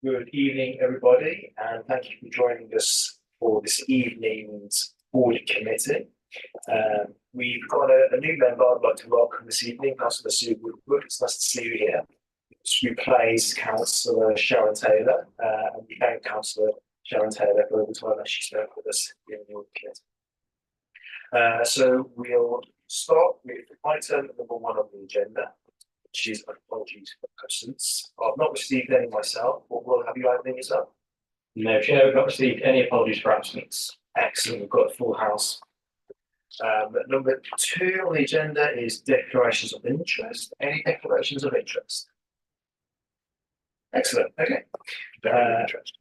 Good evening, everybody, and thank you for joining us for this evening's audit committee. We've got a new member I'd like to welcome this evening, Councillor Sue Woodward. It's nice to see you here. She replaces Councillor Sharon Taylor, and we thank Councillor Sharon Taylor for the time that she spent with us in the audit committee. So we'll start with item number 1 on the agenda, which is apologies for absence. I've not received any myself, but will have you had any yourself? No, Chair, we've not received any apologies for absence. Excellent, we've got a full house. Number 2 on the agenda is declarations of interest. Any declarations of interest? Excellent, okay. Very interesting.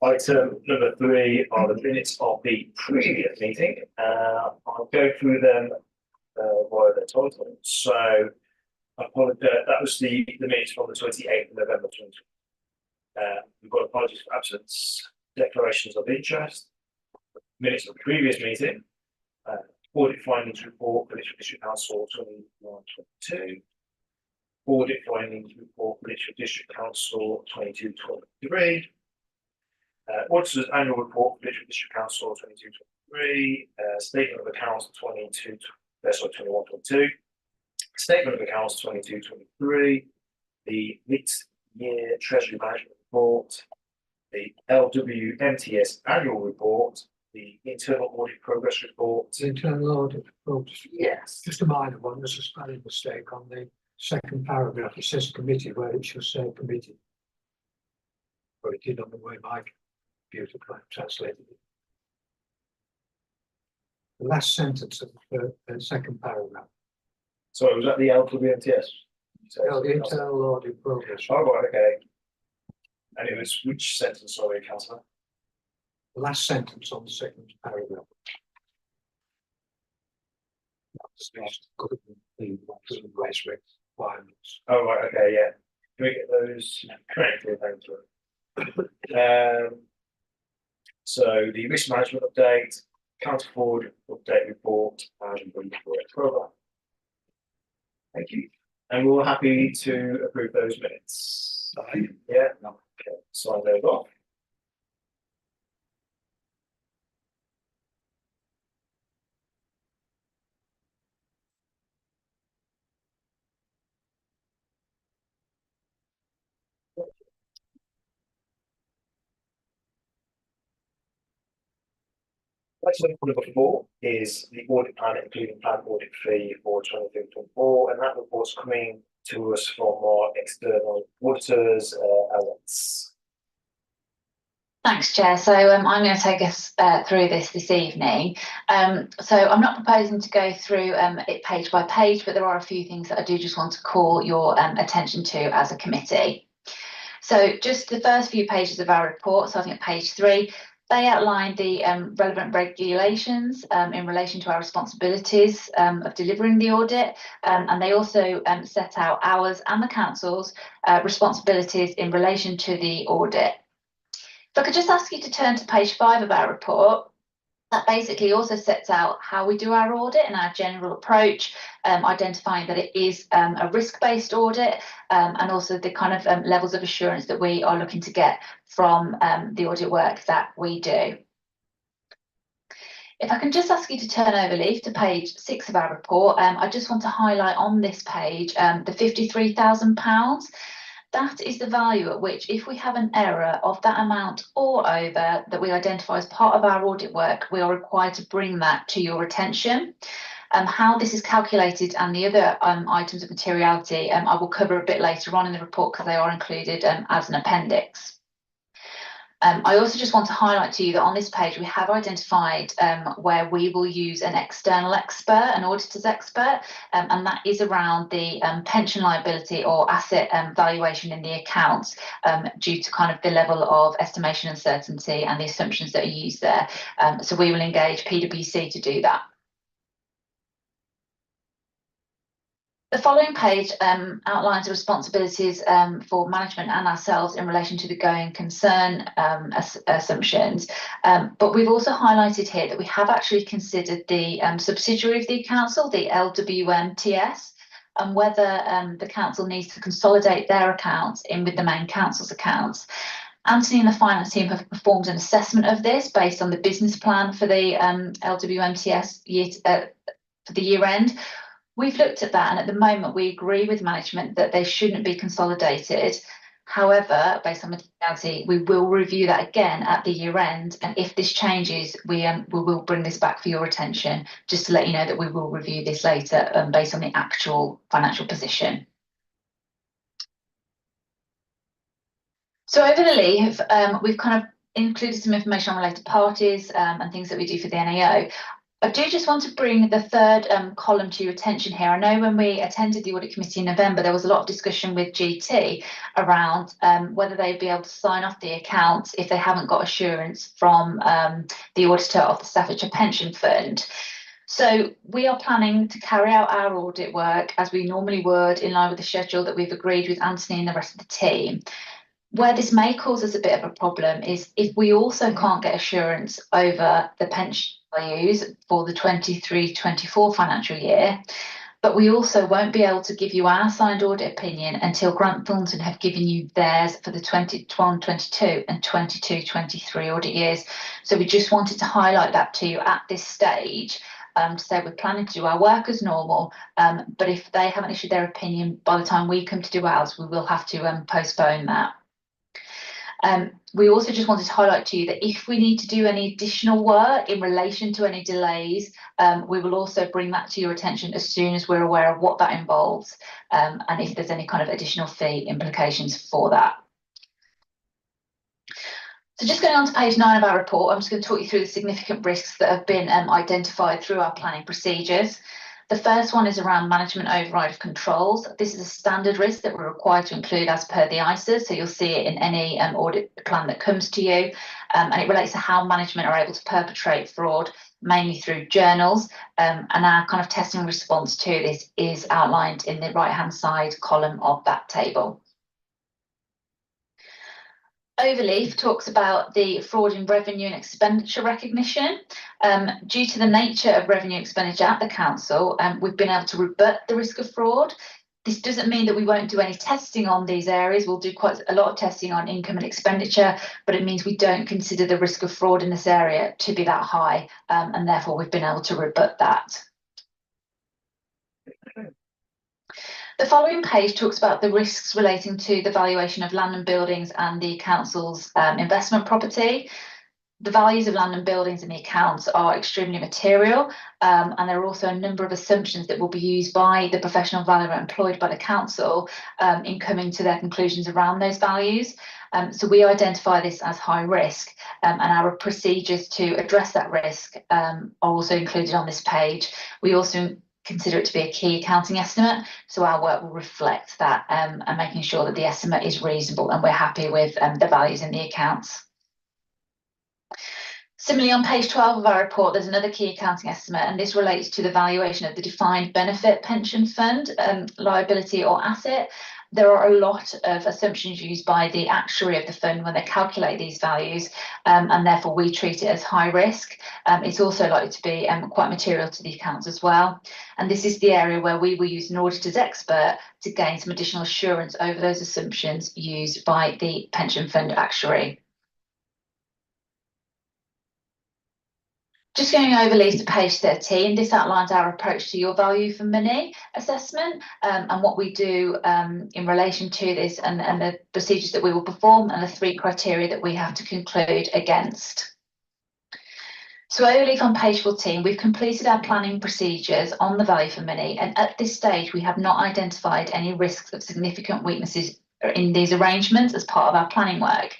Item number 3 are the minutes of the previous meeting. I'll go through them via their title. So, that was the minutes from the 28th of November 2020. We've got apologies for absence, declarations of interest, minutes of the previous meeting, audit findings report for Litchfield District Council 21-22, audit findings report for Litchfield District Council 22-23, auditor's annual report for Litchfield District Council 22-23, statement of accounts 21-22, statement of accounts 22-23, the mid-year Treasury Management Report, the LWMTS annual report, the internal audit progress report. The internal audit report. Yes. Just a minor one. There's a spelling mistake on the second paragraph. It says committee where it should say committee. But it did on the way my computer translated it. The last sentence of the second paragraph. So was that the LWMTS? No, the internal audit progress. Oh, right, okay. And it was which sentence, sorry, Councillor? The last sentence on the second paragraph. Requirements. Oh, right, okay, yeah. Can we get those correctly? Thank you. So the risk management update, counter fraud update report, and the program. Thank you. And we're happy to approve those minutes. Yeah, okay. Sign those off. Item number 4 is the audit plan, including planned audit fee for 23-24, and that report's coming to us from our external auditors, Alex. Thanks, Chair. So I'm going to take us through this evening. So I'm not proposing to go through it page by page, but there are a few things that I do just want to call your attention to as a committee. So just the first few pages of our report, starting at page 3, they outline the relevant regulations in relation to our responsibilities of delivering the audit, and they also set out ours and the Council's responsibilities in relation to the audit. If I could just ask you to turn to page 5 of our report, that basically also sets out how we do our audit and our general approach, identifying that it is a risk-based audit, and also the kind of levels of assurance that we are looking to get from the audit work that we do. If I can just ask you to turn over, Leaf, to page 6 of our report, I just want to highlight on this page the £53,000. That is the value at which, if we have an error of that amount or over that we identify as part of our audit work, we are required to bring that to your attention. How this is calculated and the other items of materiality, I will cover a bit later on in the report because they are included as an appendix. I also just want to highlight to you that on this page we have identified where we will use an external expert, an auditor's expert, and that is around the pension liability or asset valuation in the accounts due to kind of the level of estimation uncertainty and the assumptions that are used there. So we will engage PwC to do that. The following page outlines the responsibilities for management and ourselves in relation to the going concern assumptions. But we've also highlighted here that we have actually considered the subsidiary of the council, the LWMTS, and whether the council needs to consolidate their accounts in with the main council's accounts. Anthony and the finance team have performed an assessment of this based on the business plan for the LWMTS for the year end. We've looked at that, and at the moment we agree with management that they shouldn't be consolidated. However, based on materiality, we will review that again at the year end, and if this changes, we will bring this back for your attention, just to let you know that we will review this later based on the actual financial position. So over the leave, we've kind of included some information on related parties and things that we do for the NAO. I do just want to bring the third column to your attention here. I know when we attended the audit committee in November, there was a lot of discussion with GT around whether they'd be able to sign off the accounts if they haven't got assurance from the auditor of the Staffordshire Pension Fund. So we are planning to carry out our audit work as we normally would, in line with the schedule that we've agreed with Anthony and the rest of the team. Where this may cause us a bit of a problem is if we also can't get assurance over the pension values for the 23-24 financial year, but we also won't be able to give you our signed audit opinion until Grant Thornton have given you theirs for the 21-22 and 22-23 audit years. So we just wanted to highlight that to you at this stage, to say we're planning to do our work as normal, but if they haven't issued their opinion by the time we come to do ours, we will have to postpone that. We also just wanted to highlight to you that if we need to do any additional work in relation to any delays, we will also bring that to your attention as soon as we're aware of what that involves, and if there's any kind of additional fee implications for that. So just going on to page 9 of our report, I'm just going to talk you through the significant risks that have been identified through our planning procedures. The first one is around management override of controls. This is a standard risk that we're required to include as per the ISA, so you'll see it in any audit plan that comes to you, and it relates to how management are able to perpetrate fraud, mainly through journals, and our kind of testing response to this is outlined in the right-hand side column of that table. Overleaf talks about the fraud in revenue and expenditure recognition. Due to the nature of revenue expenditure at the council, we've been able to rebut the risk of fraud. This doesn't mean that we won't do any testing on these areas. We'll do quite a lot of testing on income and expenditure, but it means we don't consider the risk of fraud in this area to be that high, and therefore we've been able to rebut that. The following page talks about the risks relating to the valuation of land and buildings and the council's investment property. The values of land and buildings in the accounts are extremely material, and there are also a number of assumptions that will be used by the professional valuer employed by the council in coming to their conclusions around those values. So we identify this as high risk, and our procedures to address that risk are also included on this page. We also consider it to be a key accounting estimate, so our work will reflect that, and making sure that the estimate is reasonable and we're happy with the values in the accounts. Similarly, on page 12 of our report, there's another key accounting estimate, and this relates to the valuation of the defined benefit pension fund liability or asset. There are a lot of assumptions used by the actuary of the fund when they calculate these values, and therefore we treat it as high risk. It's also likely to be quite material to the accounts as well. And this is the area where we will use an auditor's expert to gain some additional assurance over those assumptions used by the pension fund actuary. Just going over to page 13, this outlines our approach to your value for money assessment, and what we do in relation to this, and the procedures that we will perform, and the 3 criteria that we have to conclude against. So overleaf on page 14, we've completed our planning procedures on the value for money, and at this stage we have not identified any risks of significant weaknesses in these arrangements as part of our planning work.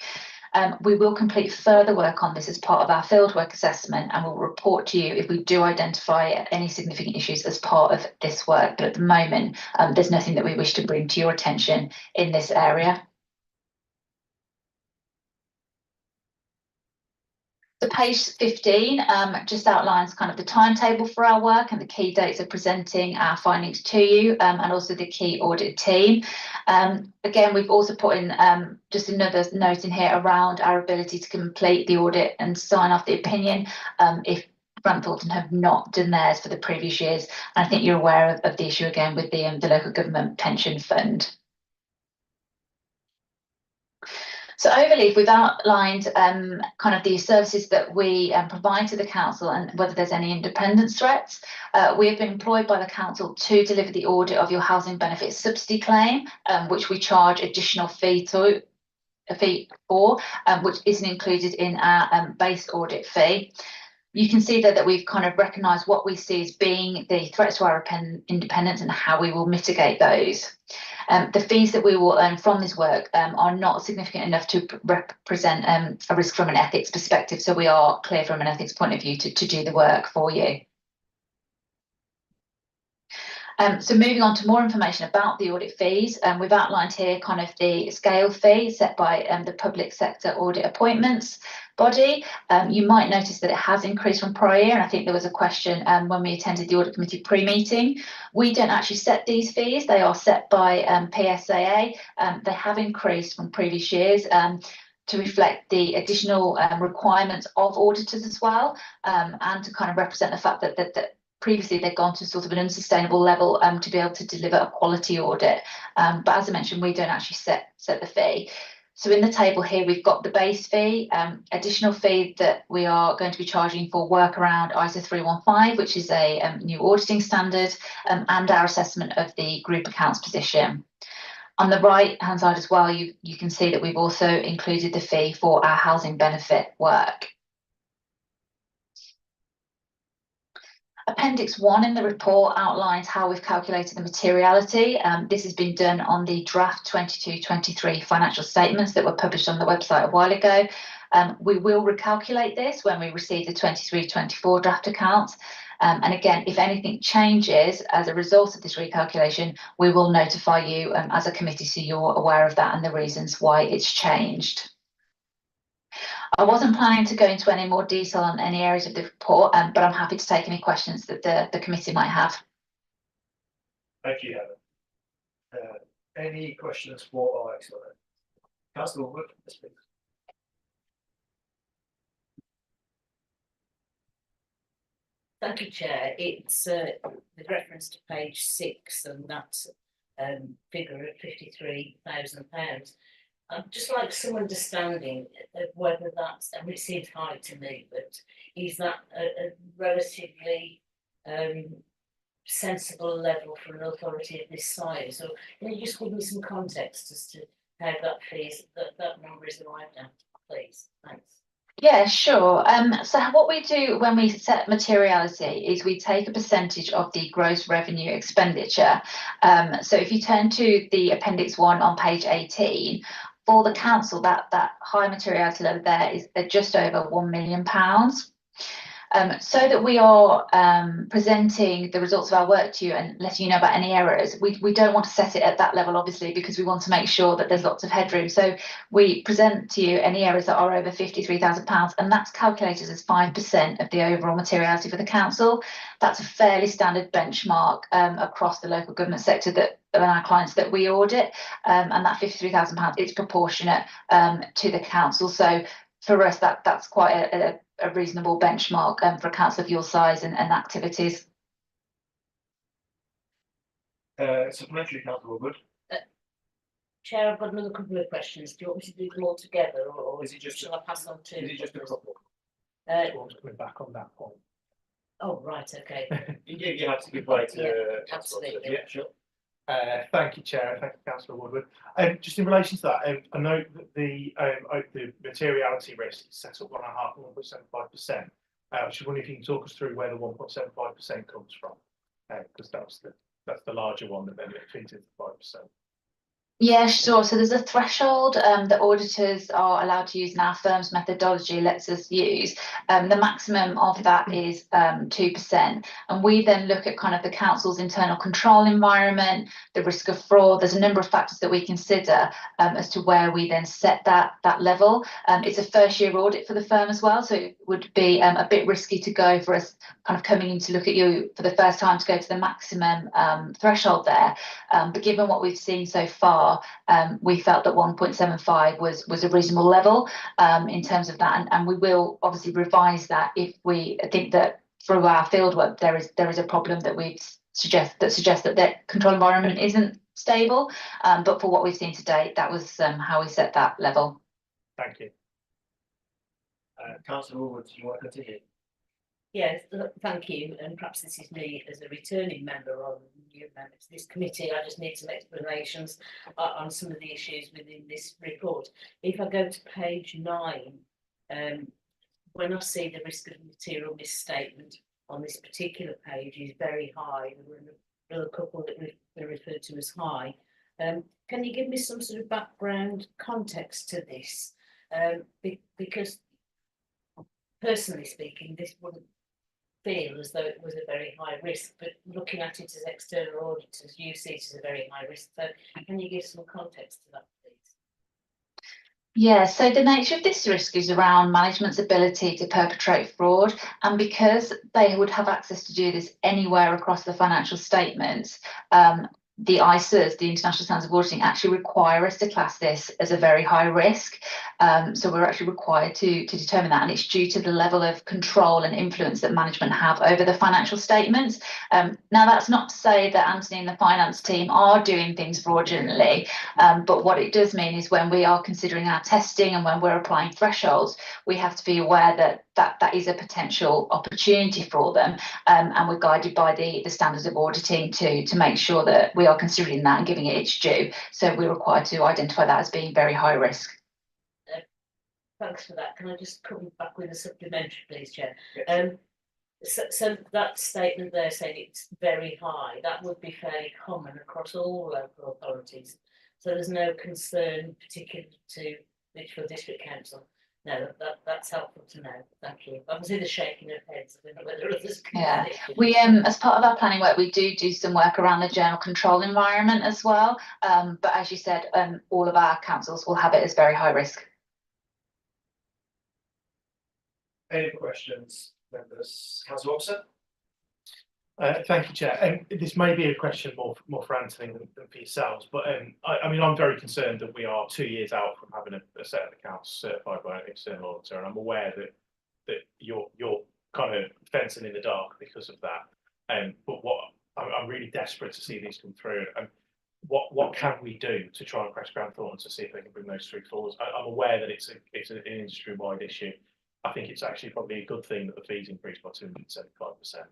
We will complete further work on this as part of our fieldwork assessment, and we'll report to you if we do identify any significant issues as part of this work. But at the moment, there's nothing that we wish to bring to your attention in this area. So page 15 just outlines kind of the timetable for our work and the key dates of presenting our findings to you, and also the key audit team. Again, we've also put in just another note in here around our ability to complete the audit and sign off the opinion if Grant Thornton have not done theirs for the previous years. And I think you're aware of the issue again with the local government pension fund. So overleaf, we've outlined kind of the services that we provide to the council and whether there's any independence threats. We have been employed by the council to deliver the audit of your housing benefits subsidy claim, which we charge additional fee for, which isn't included in our base audit fee. You can see there that we've kind of recognised what we see as being the threats to our independence and how we will mitigate those. The fees that we will earn from this work are not significant enough to represent a risk from an ethics perspective, so we are clear from an ethics point of view to do the work for you. So moving on to more information about the audit fees, we've outlined here kind of the scale fee set by the public sector audit appointments body. You might notice that it has increased from prior year, and I think there was a question when we attended the audit committee pre-meeting. We don't actually set these fees, they are set by PSAA. They have increased from previous years to reflect the additional requirements of auditors as well, and to kind of represent the fact that previously they'd gone to sort of an unsustainable level to be able to deliver a quality audit. But as I mentioned, we don't actually set the fee. So in the table here, we've got the base fee, additional fee that we are going to be charging for work around ISO 315, which is a new auditing standard, and our assessment of the group accounts position. On the right hand side as well, you can see that we've also included the fee for our housing benefit work. Appendix 1 in the report outlines how we've calculated the materiality. This has been done on the draft 22-23 financial statements that were published on the website a while ago. We will recalculate this when we receive the 23-24 draft accounts. And again, if anything changes as a result of this recalculation, we will notify you as a committee so you're aware of that and the reasons why it's changed. I wasn't planning to go into any more detail on any areas of the report, but I'm happy to take any questions that the committee might have. Thank you, Helen. Any questions for our expert? Councillor Wood, please. Thank you, Chair. It's with reference to page 6 and that figure at £53,000. I'd just like some understanding of whether that's, and it seems high to me, but is that a relatively sensible level for an authority of this size? So can you just give me some context as to how that number is arrived at, please? Thanks. Yeah, sure. So what we do when we set materiality is we take a percentage of the gross revenue expenditure. So if you turn to the Appendix 1 on page 18, for the council, that high materiality level there is just over £1 million. So that we are presenting the results of our work to you and letting you know about any errors, we don't want to set it at that level, obviously, because we want to make sure that there's lots of headroom. So we present to you any errors that are over £53,000, and that's calculated as 5% of the overall materiality for the council. That's a fairly standard benchmark across the local government sector that our clients that we audit, and that £53,000 is proportionate to the council. So for us, that's quite a reasonable benchmark for a council of your size and activities. Supplementary, Councillor Wood. Chair, I've got another couple of questions. Do you want me to do them all together, or Is it just shall I pass on to? Is it just a couple? Coming back on that point. Oh, right, okay. You have to give way to. Yeah, absolutely. Yeah, sure. Thank you, Chair. Thank you, Councillor Woodward. Just in relation to that, I note that the materiality risk is set up 1.75%. I just wonder if you can talk us through where the 1.75% comes from, because that's the larger one that then feeds into 5%. Yeah, sure. So there's a threshold that auditors are allowed to use, and our firm's methodology lets us use. The maximum of that is 2%. And we then look at kind of the council's internal control environment, the risk of fraud. There's a number of factors that we consider as to where we then set that level. It's a first year audit for the firm as well, so it would be a bit risky to go for us kind of coming in to look at you for the first time to go to the maximum threshold there. But given what we've seen so far, we felt that 1.75 was a reasonable level in terms of that, and we will obviously revise that if we think that through our fieldwork, there is a problem that we suggest that their control environment isn't stable. But for what we've seen to date, that was how we set that level. Thank you. Councillor Woolwood, do you want to continue? Yes, thank you, and perhaps this is me as a returning member rather than new member to this committee. I just need some explanations on some of the issues within this report. If I go to page 9, when I see the risk of material misstatement on this particular page is very high, there were another couple that were referred to as high. Can you give me some sort of background context to this? Because personally speaking, this wouldn't feel as though it was a very high risk, but looking at it as external auditors, you see it as a very high risk. So can you give some context to that, please? Yeah, so the nature of this risk is around management's ability to perpetrate fraud, and because they would have access to do this anywhere across the financial statements, the ISAs, the International Standards of Auditing, actually require us to class this as a very high risk. So we're actually required to determine that, and it's due to the level of control and influence that management have over the financial statements. Now, that's not to say that Anthony and the finance team are doing things fraudulently, but what it does mean is when we are considering our testing and when we're applying thresholds, we have to be aware that is a potential opportunity for them, and we're guided by the standards of auditing to make sure that we are considering that and giving it its due. So we're required to identify that as being very high risk. Thanks for that. Can I just come back with a supplementary, please, Chair? Yes. So that statement there saying it's very high, that would be fairly common across all local authorities. So there's no concern particular to Lichfield District Council. No, that's helpful to know. Thank you. I can see the shaking of heads. I don't know whether others can. Yeah, we as part of our planning work, we do some work around the journal control environment as well. But as you said, all of our councils will have it as very high risk. Any questions, members? Councillor Officer? Thank you, Chair. This may be a question more for Anthony than for yourselves, but I mean, I'm very concerned that we are 2 years out from having a set of accounts certified by an external auditor, and I'm aware that you're kind of fencing in the dark because of that. But I'm really desperate to see these come through, and what can we do to try and press Grant Thornton to see if they can bring those through forwards? I'm aware that it's an industry-wide issue. I think it's actually probably a good thing that the fees increased by 275%.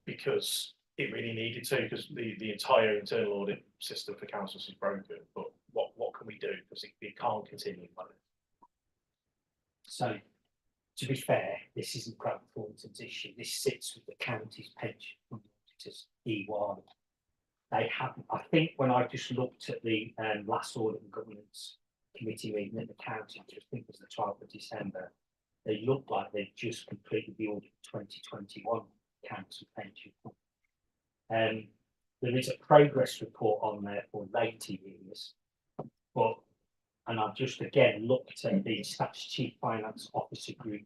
Because it really needed to, because the entire internal audit system for councils is broken. But what can we do? Because it can't continue like this. So, to be fair, this isn't Grant Thornton's issue. This sits with the county's pension auditors, EY. They haven't. I think when I just looked at the last audit and governance committee meeting at the county, which I think was the 12th of December, they looked like they'd just completed the audit 2021 council pension. There is a progress report on there for later years, and I've just again looked at the Statutory Finance Officer Group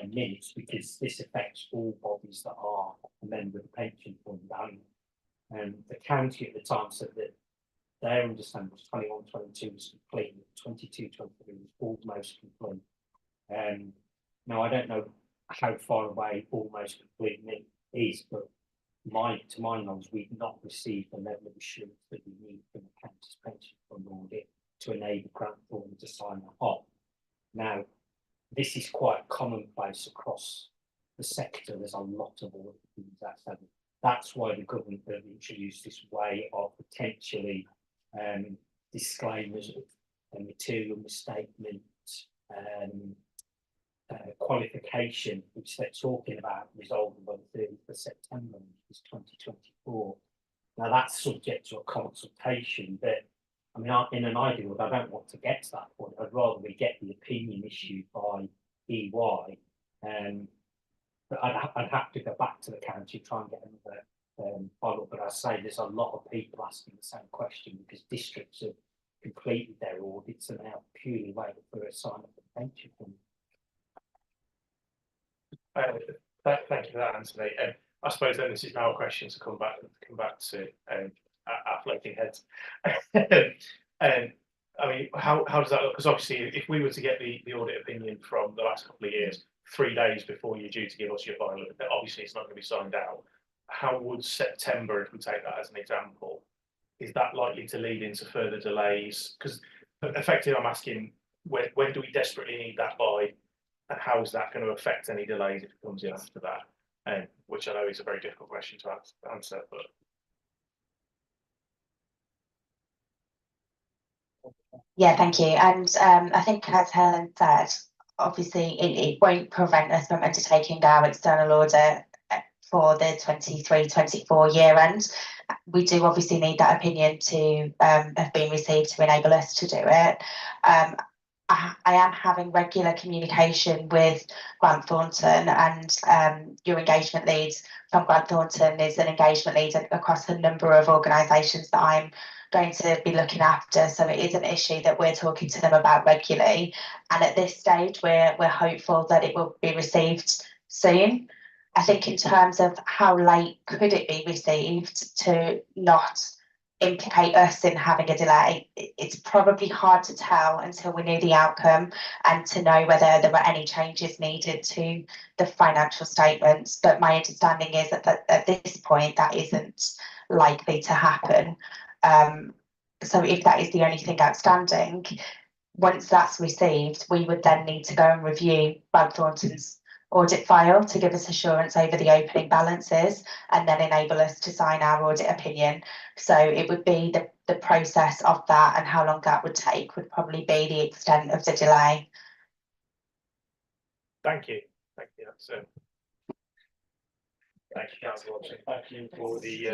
minutes, because this affects all bodies that are a member of the pension fund. The county at the time said that their understanding was 21-22 was complete, 22-23 was almost complete. Now I don't know how far away almost complete is, but to my knowledge, we've not received the level of assurance that we need from the county's pension fund audit to enable Grant Thornton to sign that off. Now, this is quite commonplace across the sector. There's a lot of audit things that's why the government have introduced this way of potentially disclaimers of material misstatement, qualification, which they're talking about resolving by the 30th of September, which is 2024. Now that's subject to a consultation, but I mean, in an ideal world, I don't want to get to that point. I'd rather we get the opinion issued by EY, but I'd have to go back to the county, try and get another follow-up. But I say there's a lot of people asking the same question, because districts have completed their audits and now purely waiting for a sign of the pension fund. Thank you for that, Anthony. I suppose then this is now a question to come back to our floating heads. I mean, how does that look? Because obviously, if we were to get the audit opinion from the last couple of years, 3 days before you're due to give us your final, obviously it's not going to be signed out. How would September, if we take that as an example, is that likely to lead into further delays? Because effectively I'm asking, when do we desperately need that by? And how is that going to affect any delays if it comes in after that? Which I know is a very difficult question to answer, but. Yeah, thank you. And I think as Helen said, obviously it won't prevent us from undertaking our external audit for the 23-24 year end. We do obviously need that opinion to have been received to enable us to do it. I am having regular communication with Grant Thornton, and your engagement lead from Grant Thornton is an engagement lead across a number of organisations that I'm going to be looking after. So it is an issue that we're talking to them about regularly. And at this stage, we're hopeful that it will be received soon. I think in terms of how late could it be received to not implicate us in having a delay, it's probably hard to tell until we know the outcome and to know whether there were any changes needed to the financial statements. But my understanding is that at this point that isn't likely to happen. So if that is the only thing outstanding, once that's received, we would then need to go and review Grant Thornton's audit file to give us assurance over the opening balances and then enable us to sign our audit opinion. So it would be the process of that, and how long that would take would probably be the extent of the delay. Thank you. Thank you. That's Thank you, Councillor Watson. Thank you for the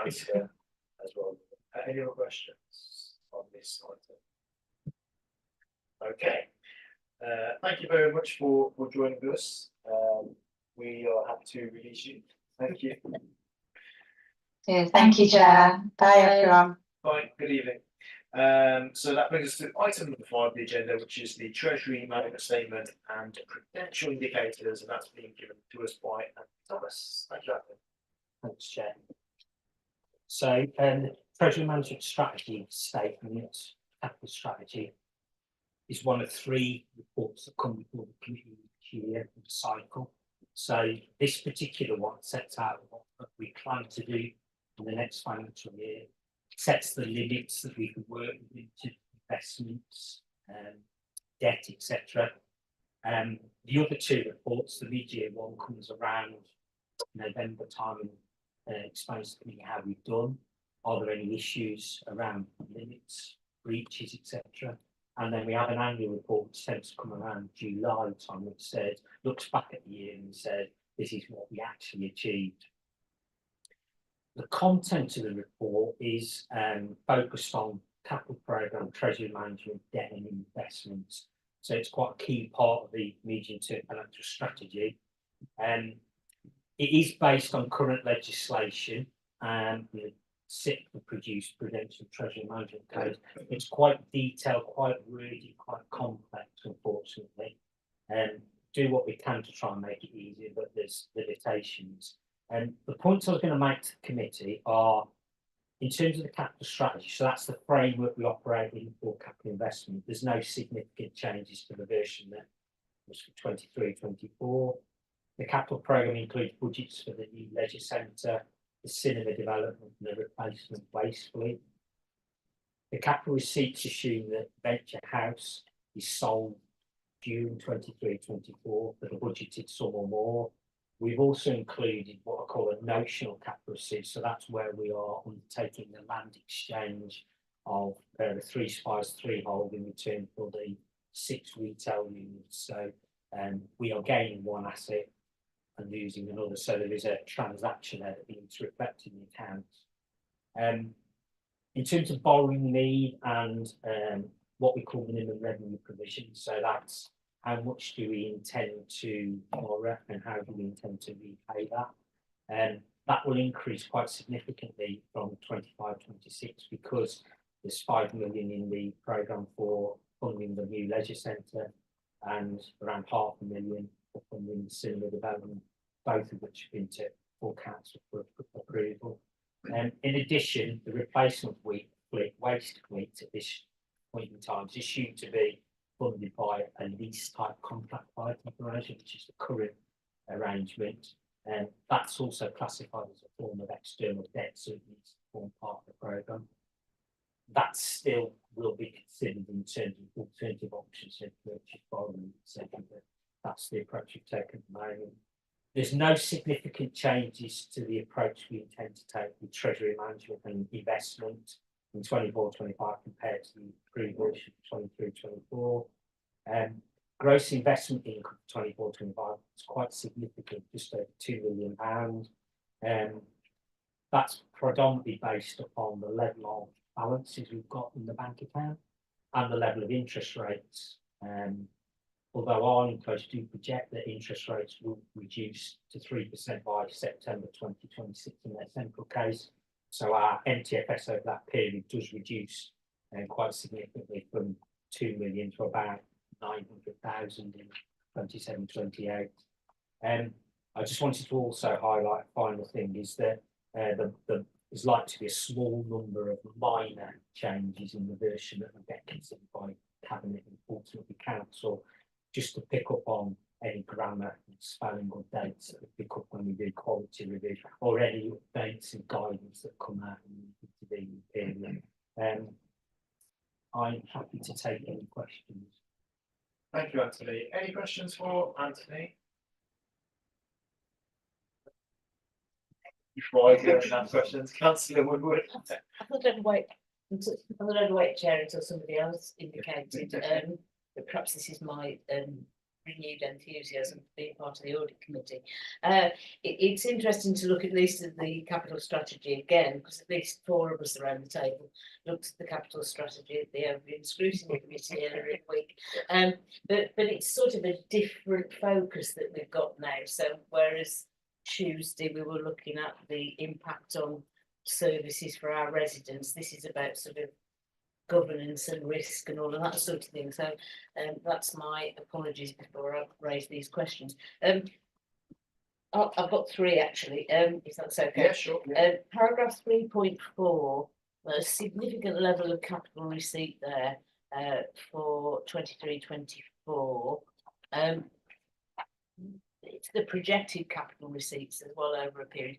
answer as well. Any other questions on this item? Okay. Thank you very much for joining us. We are happy to release you. Thank you. Cheers. Thank you, Chair. Bye, everyone. Bye. Good evening. So that brings us to item number 5 of the agenda, which is the Treasury Management Statement and Prudential Indicators, and that's being given to us by Thomas. Thank you, Anthony. Thanks, Chair. So, Treasury Management Strategy Statement, Capital Strategy, is one of 3 reports that come before the committee each year of the cycle. So this particular one sets out what we plan to do in the next financial year, sets the limits that we can work with into investments, debt, etc. The other 2 reports, the mid-year one comes around November time and explains to me how we've done. Are there any issues around limits, breaches, etc.? And then we have an annual report which tends to come around July time, which says, looks back at the year and says, this is what we actually achieved. The content of the report is focused on capital programme, treasury management, debt and investments. So it's quite a key part of the medium-term financial strategy. It is based on current legislation and the SIP produced Prudential Treasury Management Code. It's quite detailed, quite wordy, quite complex, unfortunately. Do what we can to try and make it easier, but there's limitations. And the points I was going to make to the committee are, in terms of the capital strategy, so that's the framework we operate in for capital investment. There's no significant changes to the version that was for 23-24. The capital programme includes budgets for the new leisure centre, the cinema development and the replacement waste fleet. The capital receipts assume that Venture House is sold during 23-24 for the budgeted sum or more. We've also included what I call a notional capital receipt, so that's where we are undertaking the land exchange of the 3 Spies 3hold in return for the 6 retail units. So we are gaining one asset and losing another, so there is a transaction there that needs reflected in the accounts. In terms of borrowing need and what we call minimum revenue provision, so that's how much do we intend to borrow and how do we intend to repay that. That will increase quite significantly from 25-26 because there's 5 million in the programme for funding the new leisure centre and around £500,000 for funding the cinema development, both of which have been to full council for approval. In addition, the replacement waste fleet at this point in time is assumed to be funded by a lease type contract by operation, which is the current arrangement. And that's also classified as a form of external debt, so it needs to form part of the programme. That still will be considered in terms of alternative options, so purchase, borrowing, etc. But that's the approach we've taken at the moment. There's no significant changes to the approach we intend to take with treasury management and investment in 24-25 compared to the previous 23-24. Gross investment income 24-25 is quite significant, just over £2 million. That's predominantly based upon the level of balances we've got in the bank account and the level of interest rates. Although our inflows do project that interest rates will reduce to 3% by September 2026 in their central case. So our MTFS over that period does reduce quite significantly from 2 million to about 900,000 in 27-28. I just wanted to also highlight a final thing is that there's likely to be a small number of minor changes in the version that will get considered by Cabinet and ultimately Council, just to pick up on any grammar, spelling or dates that pick up when we do quality review, or any updates and guidance that come out in the intervening period. I'm happy to take any questions. Thank you, Anthony. Any questions for Anthony? Before I go and ask questions, Councillor Woodward. I thought I'd wait Chair until somebody else indicated, but perhaps this is my renewed enthusiasm for being part of the audit committee. It's interesting to look at least at the capital strategy again, because at least 4 of us around the table looked at the capital strategy at the Overview Scrutiny Committee earlier in the week. But it's sort of a different focus that we've got now. So whereas Tuesday we were looking at the impact on services for our residents, this is about sort of governance and risk and all of that sort of thing. So that's my apologies before I raise these questions. I've got 3 actually, if that's okay. Yeah, sure. Yeah. Paragraph 3.4, a significant level of capital receipt there for 23-24. It's the projected capital receipts as well over a period.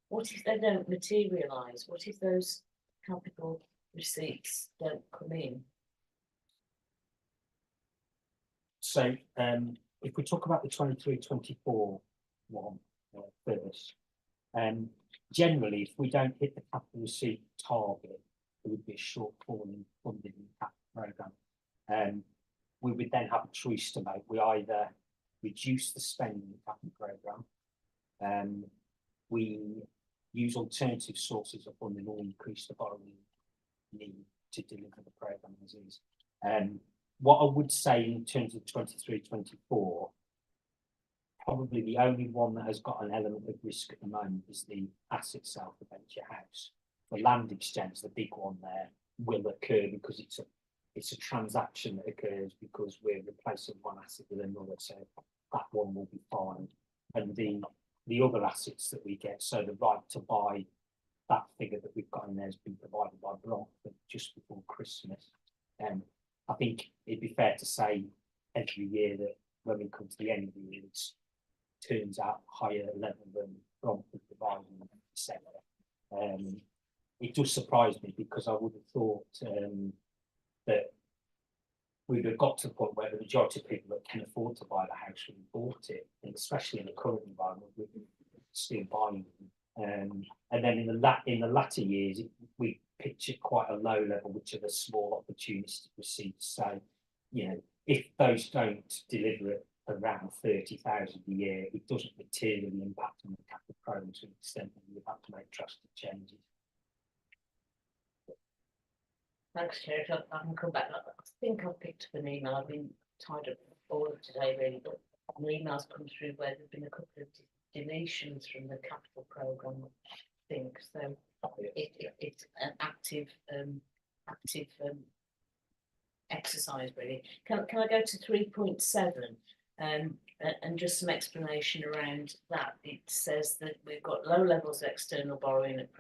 What if they don't materialise? What if those capital receipts don't come in? So if we talk about the 23-24 one first, generally if we don't hit the capital receipt target, there would be a shortfall in funding in the capital programme. We would then have a choice to make. We either reduce the spending in the capital programme, we use alternative sources of funding or increase the borrowing need to deliver the programme as is. What I would say in terms of 23-24, probably the only one that has got an element of risk at the moment is the asset sale for Venture House. The land exchange, the big one there, will occur because it's a transaction that occurs because we're replacing one asset with another, so that one will be fine. And the other assets that we get, so the right to buy, that figure that we've got in there has been provided by Bronford just before Christmas. I think it'd be fair to say every year that when we come to the end of the year, it turns out higher level than Bronford providing in December. It does surprise me because I would have thought that we'd have got to the point where the majority of people that can afford to buy the house would have bought it, and especially in the current environment, we're still buying them. And then in the latter years, we pictured quite a low level, which are the small opportunistic receipts. So, you know, if those don't deliver at around 30,000 a year, it doesn't materially impact on the capital programme to an extent that we have to make drastic changes. Thanks, Chair. If I can come back. I think I've picked up an email. I've been tied up all of today, really, but an email's come through where there've been a couple of deletions from the capital programme, I think. So it's an active exercise, really. Can I go to 3.7 and just some explanation around that? It says that we've got low levels of external borrowing at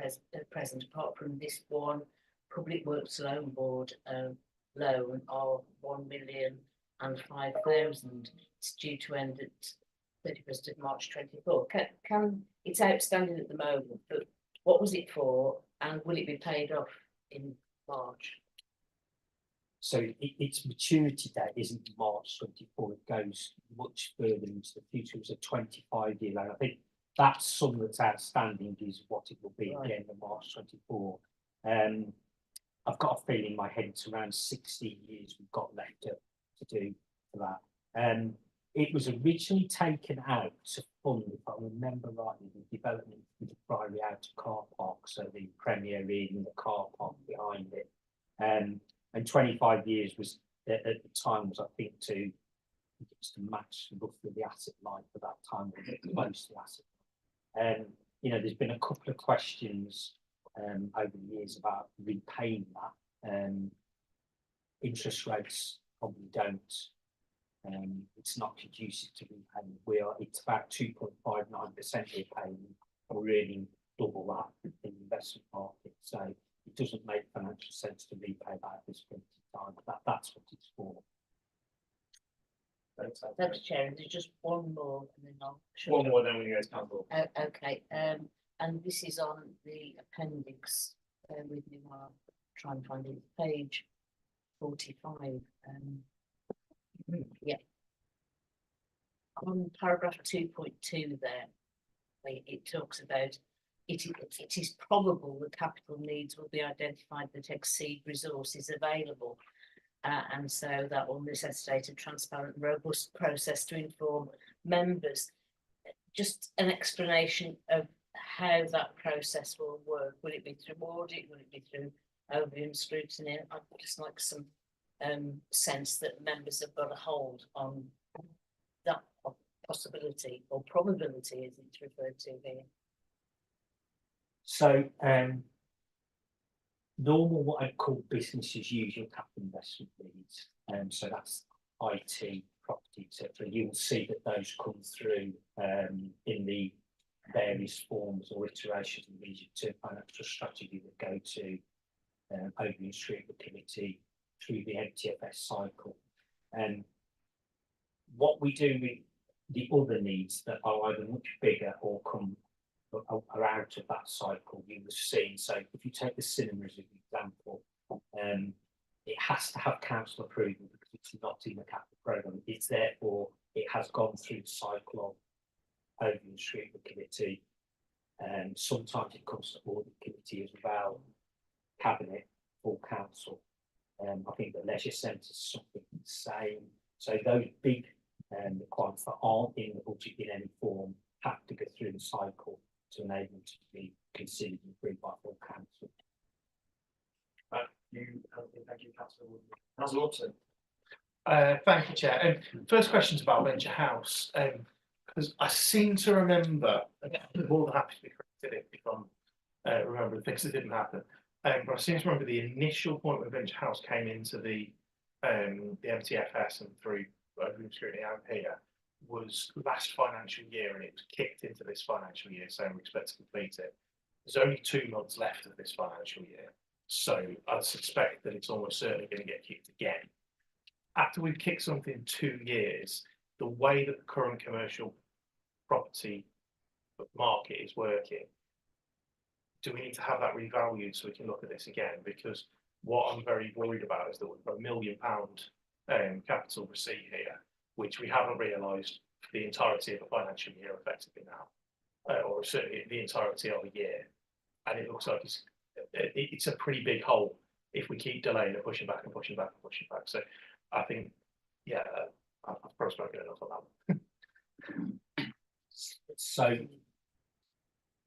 present, apart from this one Public Works Loan Board loan of 1 million and 5,000. It's due to end at 31st of March 24. Can it's outstanding at the moment, but what was it for, and will it be paid off in March? So its maturity date isn't March 24, it goes much further into the future. It's a 25-year loan. I think that sum that's outstanding is what it will be at the end of March 24. I've got a feeling in my head it's around 16 years we've got left to do for that. It was originally taken out to fund, if I remember rightly, the development of the Priory Outer car park, so the Premier Inn and the car park behind it. And 25 years was at the time was, I think, to match roughly the asset life for that time, close to the asset. You know, there's been a couple of questions over the years about repaying that. Interest rates probably don't. It's not conducive to repaying. It's about 2.59% repaying. We're earning double that in the investment market. So it doesn't make financial sense to repay that at this point in time. That's what it's for. Thanks, Chair. There's just one more, and then I'll. One more, then we go to council. Okay. And this is on the appendix. With me while I try and find it. Page 45. Yeah. On paragraph 2.2 there, it talks about it is probable that capital needs will be identified that exceed resources available, and so that will necessitate a transparent, robust process to inform members. Just an explanation of how that process will work. Will it be through audit? Will it be through overview and scrutiny? I'd just like some sense that members have got a hold on that possibility or probability, as it's referred to here. So normal, what I'd call business as usual capital investment needs. So that's IT, property, etc. You'll see that those come through in the various forms or iterations of the medium-term financial strategy that go to overview and scrutiny committee through the MTFS cycle. And what we do with the other needs that are either much bigger or are out of that cycle, you will see. So if you take the cinema as an example, it has to have council approval because it's not in the capital programme. It's therefore, it has gone through the cycle of overview and scrutiny committee, and sometimes it comes to audit committee as well, cabinet, full council. I think the leisure centre is something the same. So those big requirements that aren't in the budget in any form have to go through the cycle to enable them to be considered and approved by full council. Thank you, Councillor Woodward. Councillor Upson. Thank you, Chair. First question's about Venture House. Because I seem to remember, again, I'm more than happy to be corrected if I'm remembering things that didn't happen. But I seem to remember the initial point where Venture House came into the MTFS and through overview scrutiny out here was last financial year, and it was kicked into this financial year, so we expect to complete it. There's only 2 months left of this financial year, so I'd suspect that it's almost certainly going to get kicked again. After we've kicked something 2 years, the way that the current commercial property market is working, do we need to have that revalued so we can look at this again? Because what I'm very worried about is that we've got £1 million capital receipt here, which we haven't realised for the entirety of the financial year effectively now, or certainly the entirety of a year. And it looks like it's a pretty big hole if we keep delaying and pushing back and pushing back and pushing back. So I think, yeah, I've probably spoken enough on that one. So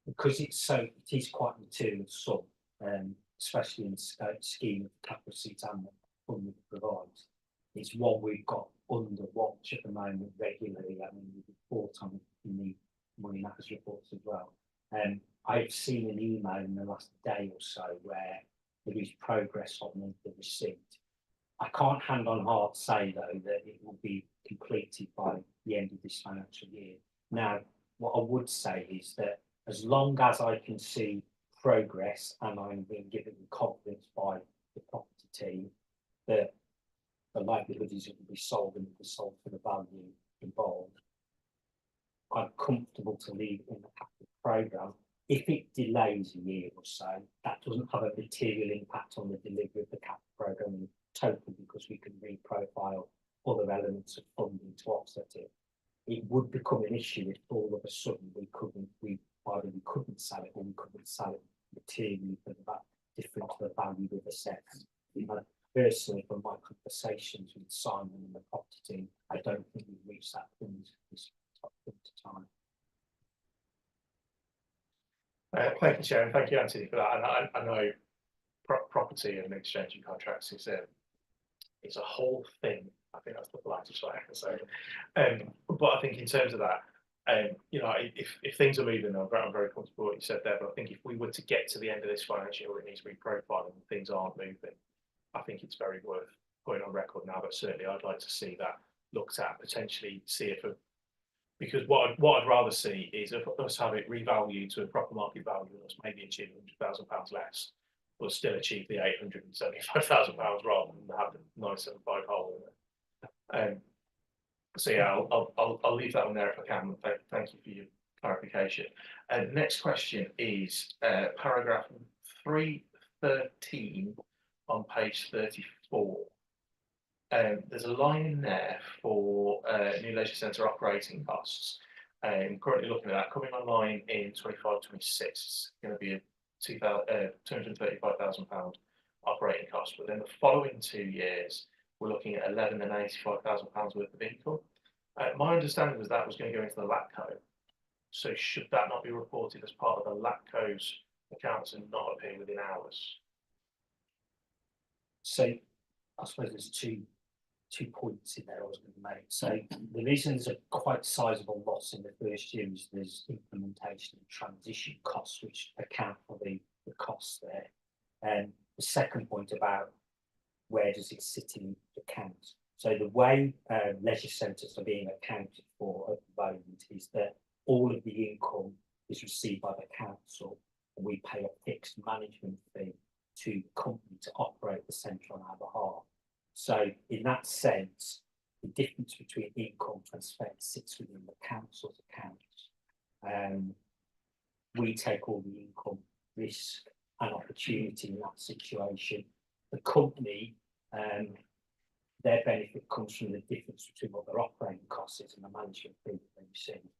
because it is quite material sum, especially in the scheme of capital receipts and the funding it provides. It's one we've got under watch at the moment regularly. I mean, we report on it in the money matters reports as well. I've seen an email in the last day or so where there is progress on the receipt. I can't hand on heart say though that it will be completed by the end of this financial year. Now, what I would say is that as long as I can see progress and I'm being given confidence by the property team that the likelihood goodies that will be sold and will be sold for the value involved. I'm comfortable to leave it in the capital programme. If it delays a year or so, that doesn't have a material impact on the delivery of the capital programme in total, because we can reprofile other elements of funding to offset it. It would become an issue if all of a sudden we either we couldn't sell it or we couldn't sell it materially for that different to the value of the assets. Personally, from my conversations with Simon and the property team, I don't think we've reached that point this time. Thank you, Chair, and thank you, Anthony, for that. And I know property and exchanging contracts is a whole thing. I think that's the politest way I can say it. But I think in terms of that, you know, if things are moving, I'm very comfortable with what you said there. But I think if we were to get to the end of this financial year, it needs to be profiled and things aren't moving, I think it's very worth putting on record now. But certainly, I'd like to see that looked at, potentially see if because what I'd rather see is us have it revalued to a proper market value, and us maybe achieve £100,000 less, but still achieve the £875,000 rather than have the 975 hole in it. So yeah, I'll leave that one there if I can. Thank you for your clarification. Next question is paragraph 313 on page 34. There's a line in there for new leisure centre operating costs. Currently looking at that, coming online in 25-26, it's going to be a £235,000 operating cost. But then the following 2 years, we're looking at £11,000 and £85,000 worth of income. My understanding was that was going to go into the LATCO. So should that not be reported as part of the LATCO's accounts and not appear within ours? So I suppose there's two points in there I was going to make. So the reason there's a quite sizable loss in the first year is there's implementation and transition costs, which account for the costs there. And the second point about where does it sit in the account? So the way leisure centres are being accounted for at the moment is that all of the income is received by the council, and we pay a fixed management fee to the company to operate the centre on our behalf. So in that sense, the difference between income and spend sits within the council's accounts. We take all the income, risk and opportunity in that situation. The company, their benefit comes from the difference between what their operating costs is and the management fee that they receive.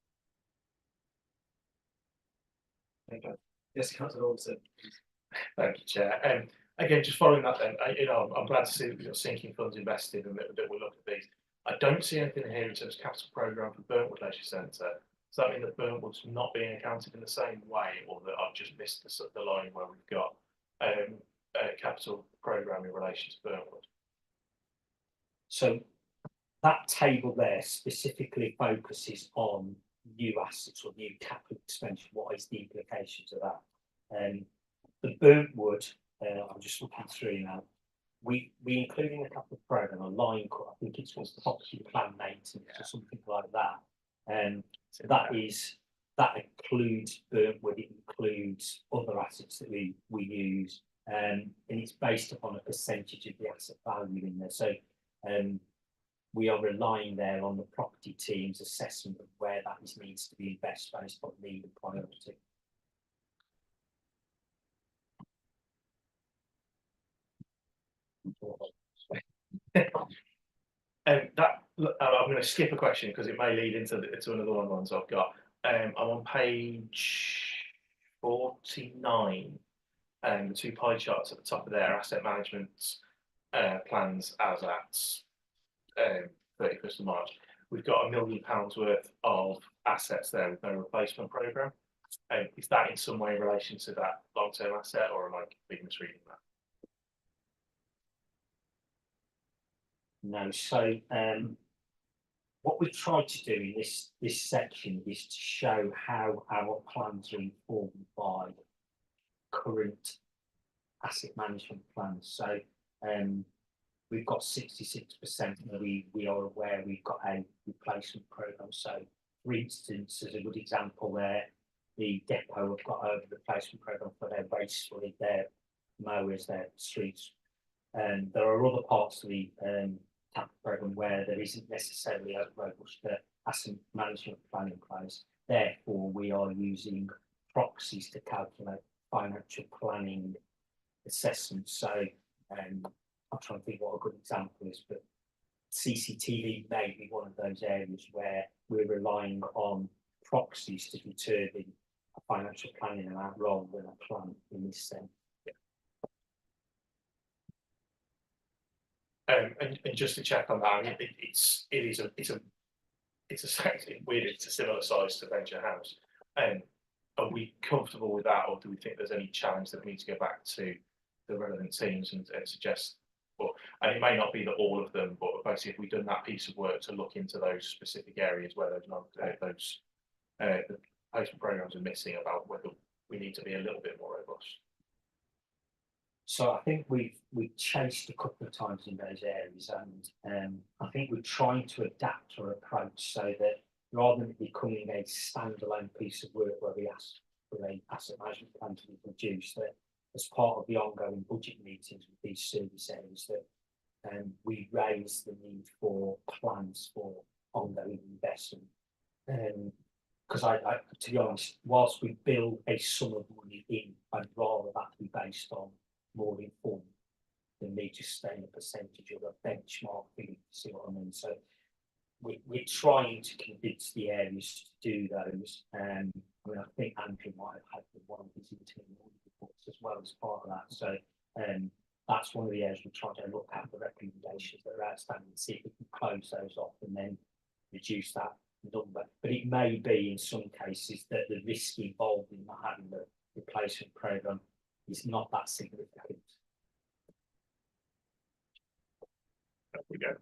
Thank you. Yes, Councillor Alderson. Thank you, Chair. Again, just following that then, you know, I'm glad to see that we've got sinking funds invested and that we'll look at these. I don't see anything here in terms of capital programme for Burntwood Leisure Centre. Does that mean that Burntwood's not being accounted in the same way, or that I've just missed the line where we've got a capital programme in relation to Burntwood? So that table there specifically focuses on new assets or new capital expenditure. What is the implications of that? The Burntwood, I'm just looking through now. We include in the capital programme a line called, I think it's called property plan maintenance or something like that. And so that includes Burntwood, it includes other assets that we use, and it's based upon a percentage of the asset value in there. So we are relying there on the property team's assessment of where that needs to be invested based on need and priority. I'm going to skip a question because it may lead into another ones I've got. I'm on page 49, the two pie charts at the top of there, asset management plans as at 31st of March. We've got £1 million worth of assets there with no replacement programme. Is that in some way in relation to that long-term asset, or am I completely misreading that? No, so what we tried to do in this section is to show how our plans are informed by current asset management plans. So we've got 66% that we are aware we've got a replacement programme. So for instance, as a good example there, the depot have got a replacement programme for their waste fleet, their mowers, their streets. And there are other parts of the capital programme where there isn't necessarily a robust asset management plan in place. Therefore, we are using proxies to calculate financial planning assessments. So I'm trying to think what a good example is, but CCTV may be one of those areas where we're relying on proxies to determine a financial planning amount rather than a plan in this sense. And just to check on that, I mean, it's weird. It's a similar size to Venture House. Are we comfortable with that, or do we think there's any challenge that we need to go back to the relevant teams and suggest? But and it may not be that all of them, but basically, if we've done that piece of work to look into those specific areas where those the placement programs are missing, about whether we need to be a little bit more robust. So I think we've chased a couple of times in those areas, and I think we're trying to adapt our approach so that rather than becoming a standalone piece of work where we ask for an asset management plan to be produced, that as part of the ongoing budget meetings with these service areas, that we raise the need for plans for ongoing investment. Because I, to be honest, whilst we build a sum of money in, I'd rather that be based on more informed than me just staying a percentage of a benchmark figure, see what I mean? So we're trying to convince the areas to do those. I mean, I think Andrew might have had one of his internal reports as well as part of that. So that's one of the areas we're trying to look at, the recommendations that are outstanding, see if we can close those off and then reduce that number. But it may be in some cases that the risk involved in not having the replacement programme is not that significant. There we go.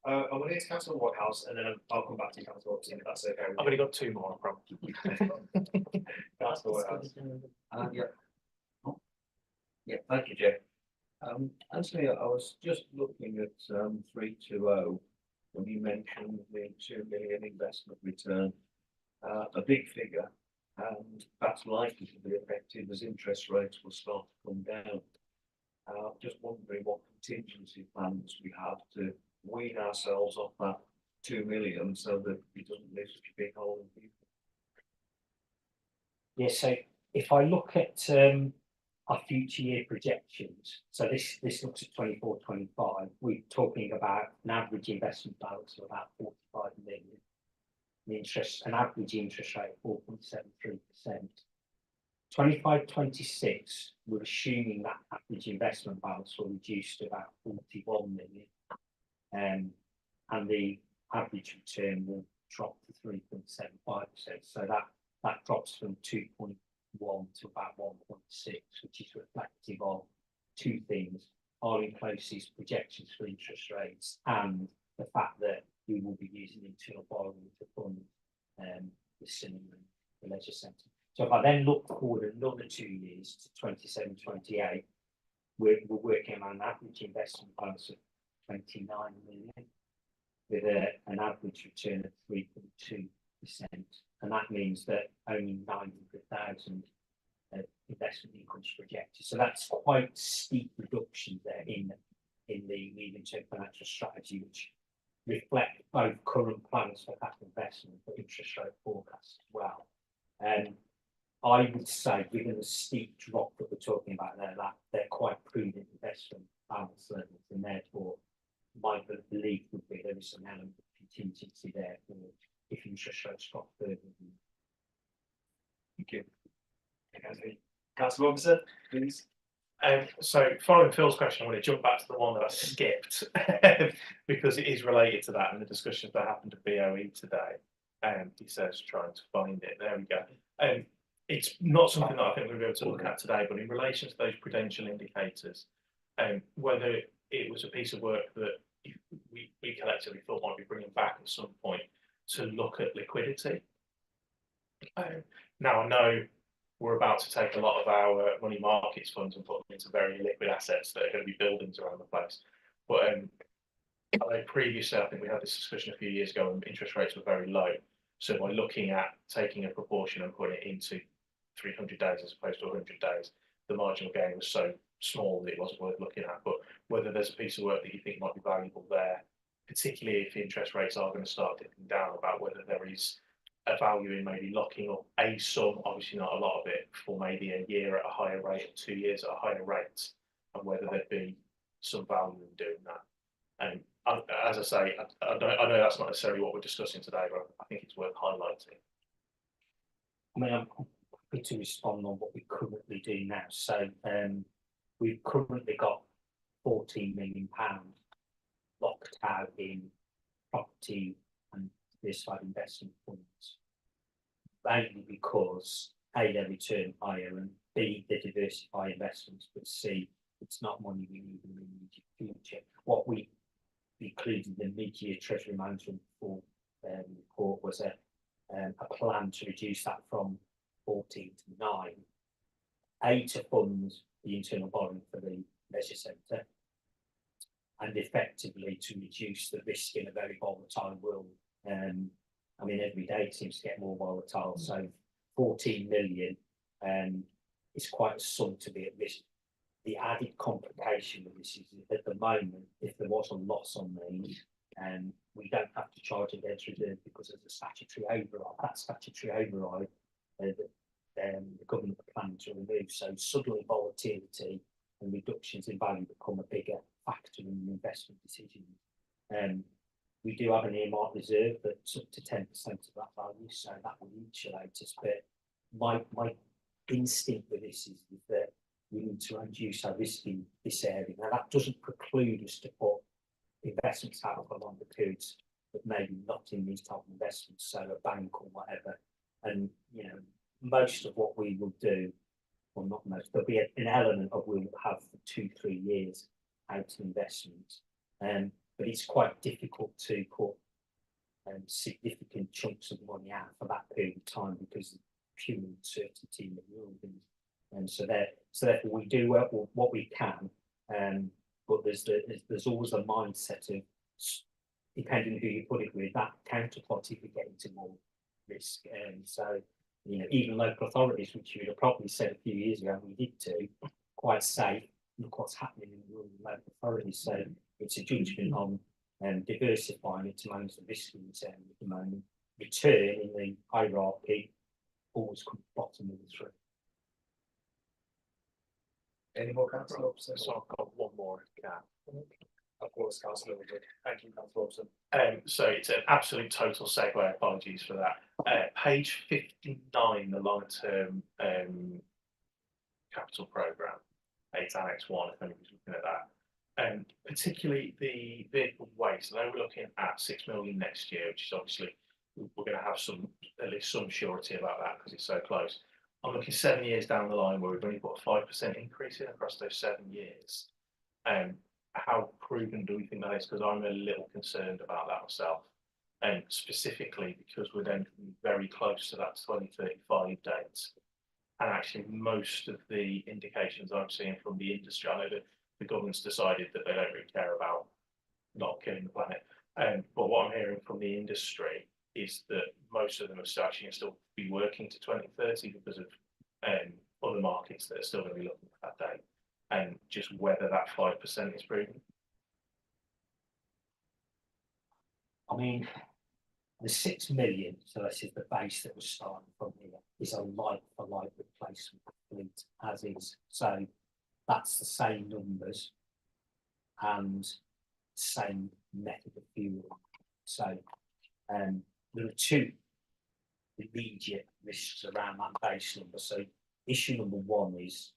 I'm going to get to Councillor Whitehouse, and then I'll come back to Councillor Robson if that's okay. I've only got two more, I promise. Councillor Whitehouse. Yeah, thank you, Jeff. Anthony, I was just looking at 320 when you mentioned the 2 million investment return, a big figure, and that's likely to be affected as interest rates will start to come down. Just wondering what contingency plans we have to wean ourselves off that 2 million so that it doesn't leave such a big hole in people. Yeah, so if I look at our future year projections, so this looks at 24-25, we're talking about an average investment balance of about 45 million, an average interest rate of 4.73%. 25-26, we're assuming that average investment balance will reduce to about 41 million, and the average return will drop to 3.75%. So that drops from 2.1 to about 1.6, which is reflective of two things: our closest projections for interest rates and the fact that we will be using internal borrowing to fund the cinema and the leisure centre. So if I then look forward another 2 years to 27-28, we're working on an average investment balance of 29 million with an average return of 3.2%. And that means that only 900,000 investment income is projected. So that's quite steep reduction there in the medium-term financial strategy, which reflect both current plans for capital investment but interest rate forecasts as well. I would say, given the steep drop that we're talking about there, that they're quite prudent investment balance levels, and therefore my belief would be there is some element of contingency there for if interest rates drop further. Thank you. Councillor Robson, please. So following Phil's question, I want to jump back to the one that I skipped because it is related to that and the discussions that happened at BOE today. He says trying to find it. There we go. It's not something that I think we're going to be able to look at today, but in relation to those prudential indicators, whether it was a piece of work that we collectively thought might be bringing back at some point to look at liquidity. Now I know we're about to take a lot of our money markets funds and put them into very liquid assets that are going to be buildings around the place. But I know previously, I think we had this discussion a few years ago when interest rates were very low. So by looking at taking a proportion and putting it into 300 days as opposed to 100 days, the marginal gain was so small that it wasn't worth looking at. But whether there's a piece of work that you think might be valuable there, particularly if interest rates are going to start dipping down, about whether there is a value in maybe locking up a sum, obviously not a lot of it, for maybe a year at a higher rate, or 2 years at a higher rate, and whether there'd be some value in doing that. And as I say, I know that's not necessarily what we're discussing today, but I think it's worth highlighting. I mean, I'm happy to respond on what we currently do now. So we've currently got £14 million locked out in property and diversified investment funds, mainly because A, they return higher, and B, they diversify investments, but C, it's not money we need in the immediate future. What we included in the mid-year Treasury Management report was a plan to reduce that from 14 to 9. A, to fund the internal borrowing for the leisure centre, and effectively to reduce the risk in a very volatile world. I mean, every day it seems to get more volatile. So 14 million is quite a sum to be at risk. The added complication of this is that at the moment, if there was a loss on these, we don't have to charge a debt reserve because there's a statutory override. That statutory override, the government are planning to remove. So suddenly volatility and reductions in value become a bigger factor in the investment decisions. We do have an earmark reserve that's up to 10% of that value, so that will insulate us. But my instinct with this is that we need to reduce our risk in this area. Now, that doesn't preclude us to put investments out for longer periods, but maybe not in these type of investments, so a bank or whatever. And, you know, most of what we will do, well, not most, there'll be an element of we'll have for 2-3 years out in investments. But it's quite difficult to put significant chunks of money out for that period of time because of pure uncertainty in the world. And so therefore we do what we can, but there's always a mindset of, depending on who you put it with, that counterparty could get into more risk. And so, you know, even local authorities, which you would have probably said a few years ago, we did too, quite safe. Look what's happening in the rural local authorities. So it's a judgment on diversifying it to manage the risk in this area at the moment. Return in the hierarchy always comes bottom of the three. Any more councillor? So I've got one more if you can. Of course, councillor. Thank you, councillor Robson. So it's an absolute total segue, apologies for that. Page 59, the long-term capital programme, it's Annex 1, if anybody's looking at that. Particularly the vehicle waste, so they were looking at 6 million next year, which is obviously, we're going to have at least some surety about that because it's so close. I'm looking 7 years down the line where we've only got a 5% increase in across those 7 years. How proven do we think that is? Because I'm a little concerned about that myself, and specifically because we're then very close to that 2035 date. And actually, most of the indications I'm seeing from the industry, I know that the government's decided that they don't really care about not killing the planet. But what I'm hearing from the industry is that most of them are actually still be working to 2030 because of other markets that are still going to be looking at that date. And just whether that 5% is proven. I mean, the 6 million, so this is the base that was starting from here, is a like-for-like replacement fleet as is. So that's the same numbers and same method of fuel. So there are two immediate risks around that base number. So issue number one is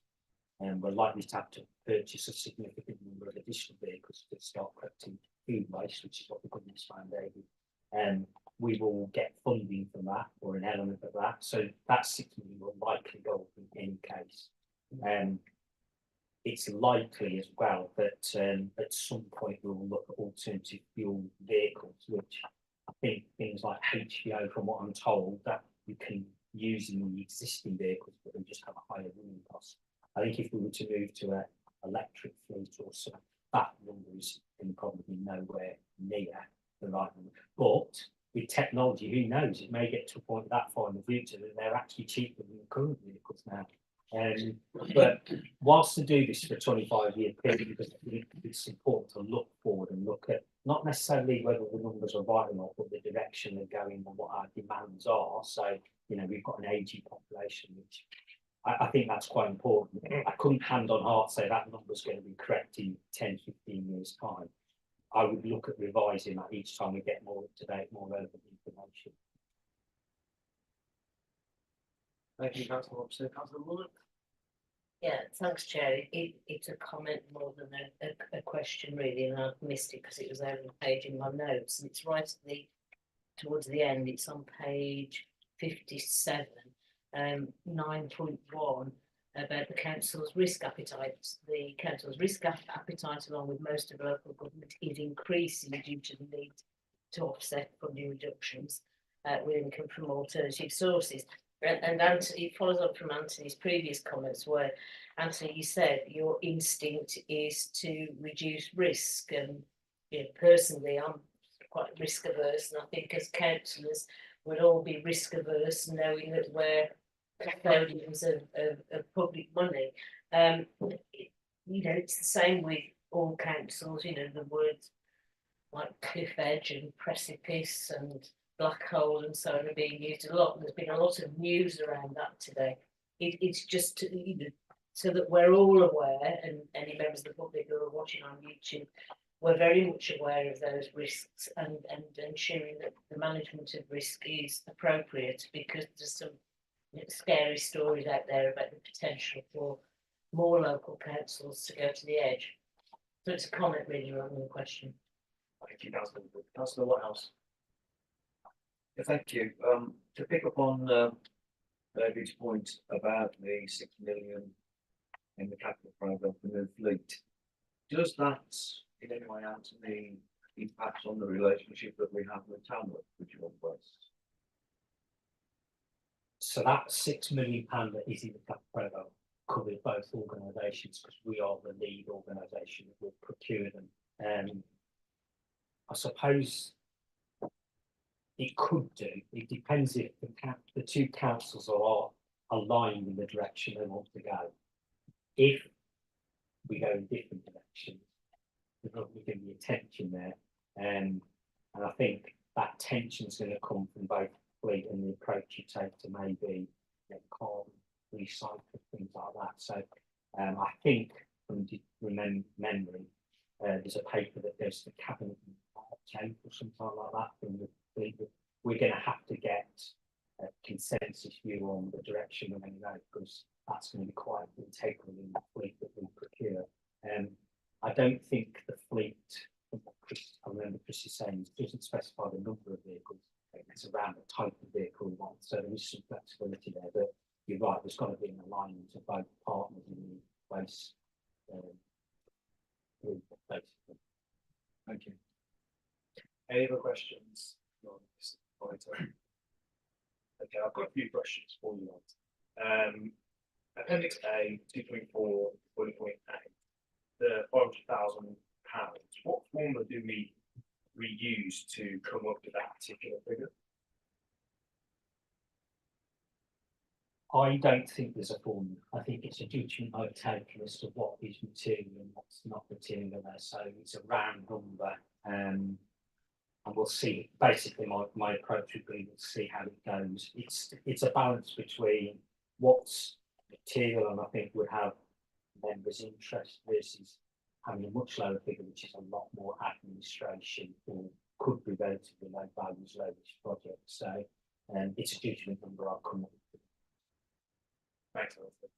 we're likely to have to purchase a significant number of additional vehicles to start collecting food waste, which is what the government's mandated. We will get funding from that, or an element of that. So that 6 million will likely go up in any case. It's likely as well that at some point we will look at alternative fuel vehicles, which I think things like HVO, from what I'm told, that we can use in the existing vehicles, but they just have a higher running cost. I think if we were to move to an electric fleet or so, that number is probably nowhere near the right number. But with technology, who knows? It may get to a point that far in the future that they're actually cheaper than the current vehicles now. But whilst to do this for a 25-year period, because I think it's important to look forward and look at not necessarily whether the numbers are right or not, but the direction they're going and what our demands are. So, you know, we've got an aging population, which I think that's quite important. I couldn't hand on heart say that number's going to be correct in 10, 15 years' time. I would look at revising that each time we get more up to date, more relevant information. Thank you, Councillor Officer. Councillor Muller. Yeah, thanks, Chair. It's a comment more than a question really, and I've missed it because it was over the page in my notes, and it's right at towards the end. It's on page 57, 9.1, about the council's risk appetite. The council's risk appetite, along with most of local government, is increasing due to the need to offset funding reductions with income from alternative sources. And Anthony, it follows up from Anthony's previous comments where, Anthony, you said your instinct is to reduce risk. And you know, personally, I'm quite risk averse, and I think as councillors, we'll all be risk averse, knowing that we're custodians of public money. You know, it's the same with all councils. You know, the words like cliff edge and precipice and black hole and so on are being used a lot. There's been a lot of news around that today. It's just to, you know, so that we're all aware, and any members of the public who are watching on YouTube, we're very much aware of those risks and ensuring that the management of risk is appropriate, because there's some scary stories out there about the potential for more local councils to go to the edge. So it's a comment really rather than a question. Thank you, Councillor. Councillor Whitehouse. Thank you. To pick up on David's point about the 6 million in the capital programme for new fleet, does that in any way add to the impact on the relationship that we have with Tamworth, which you want? So that £6 million that is in the capital programme covers both organisations, because we are the lead organisation that will procure them. I suppose it could do. It depends if the two councils are aligned in the direction they want to go. If we go in different directions, there's not going to be a tension there, and I think that tension is going to come from both fleet and the approach you take to maybe carbon recycle, things like that. So I think from memory, there's a paper that goes to the cabinet or something like that from the fleet. We're going to have to get a consensus view on the direction we're going to go, because that's going to be quite integral in the fleet that we procure. I don't think the fleet, I remember Chris is saying, doesn't specify the number of vehicles. It's around the type of vehicle we want, so there is some flexibility there. But you're right, there's got to be an alignment of both partners in the place. Basically. Thank you. Any other questions on this item? Okay, I've got a few questions for you. Appendix A, 2.4, 40.8, the £500,000. What formula do we use to come up with that particular figure? I don't think there's a formula. I think it's a judgment I've taken as to what is material and what's not material there. So it's a round number, and we'll see. Basically, my approach would be, we'll see how it goes. It's a balance between what's material and I think would have members' interest versus having a much lower figure, which is a lot more administration or could be relatively low values, low risk projects. So it's a judgment number I'll come up with. Thanks, Alfred.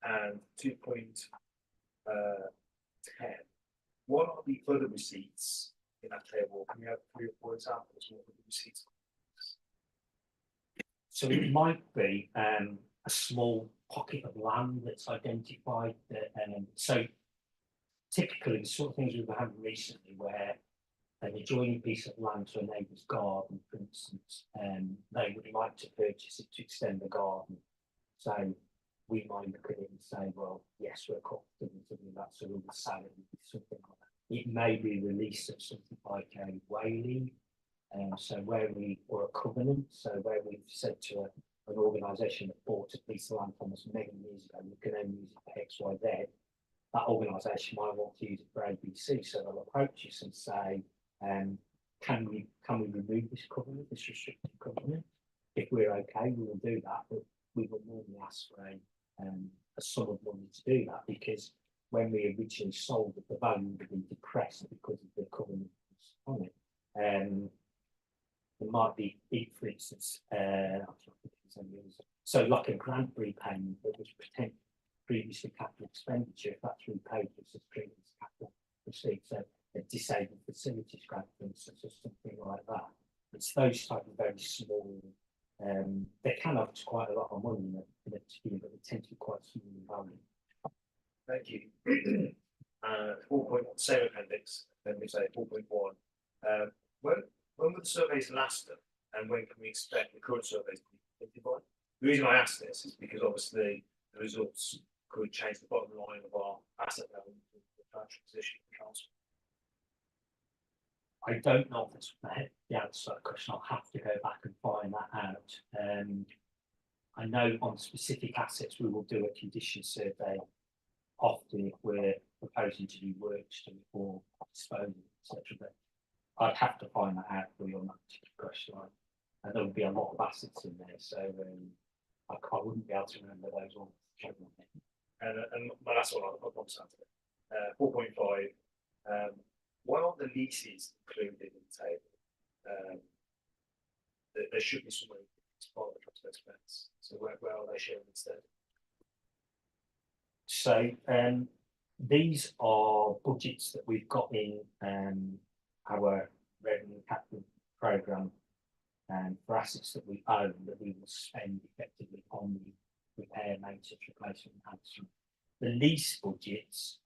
And 2.10. What are the other receipts in that table? Can we have 3 or 4 examples of what the receipts are? So it might be a small pocket of land that's identified. So typically, the sort of things we've had recently, where an adjoining piece of land to a neighbour's garden, for instance, they would like to purchase it to extend the garden. So we might look at it and say, well, yes, we're confident in that, so we'll sell it, something like that. It may be release of something like a whaling, so where we, or a covenant, so where we've said to an organisation that bought a piece of land from us many years ago, you can only use it for X, Y, Z. That organisation might want to use it for ABC, so they'll approach us and say, can we remove this covenant, this restricted covenant? If we're okay, we will do that, but we will normally ask for a sum of money to do that, because when we originally sold it, the value would have been depressed because of the covenant on it. There might be, for instance, so like a grant repayment that was previously capital expenditure, if that's repaid as a previous capital receipt, so a disabled facilities grant, for instance, or something like that. It's those type of very small. They can have quite a lot of money in a scheme, but they tend to be quite small in value. Thank you. 4.1, same appendix, then we say 4.1. When will the surveys last them, and when can we expect the current surveys to be completed by? The reason I ask this is because obviously the results could change the bottom line of our asset level in the financial position of the council. I don't know if it's the answer to that question. I'll have to go back and find that out. I know on specific assets we will do a condition survey often if we're proposing to do works to or disposal, etc. But I'd have to find that out for you on that particular question. And there will be a lot of assets in there, so I wouldn't be able to remember those all. And my last one, I'll want to answer 4.5. Why aren't the leases included in the table? There should be somewhere as part of the transfer expense. So where are they shown instead? So these are budgets that we've got in our revenue capital programme for assets that we own that we will spend effectively on the repair, maintenance, replacement, enhancement. The lease budgets,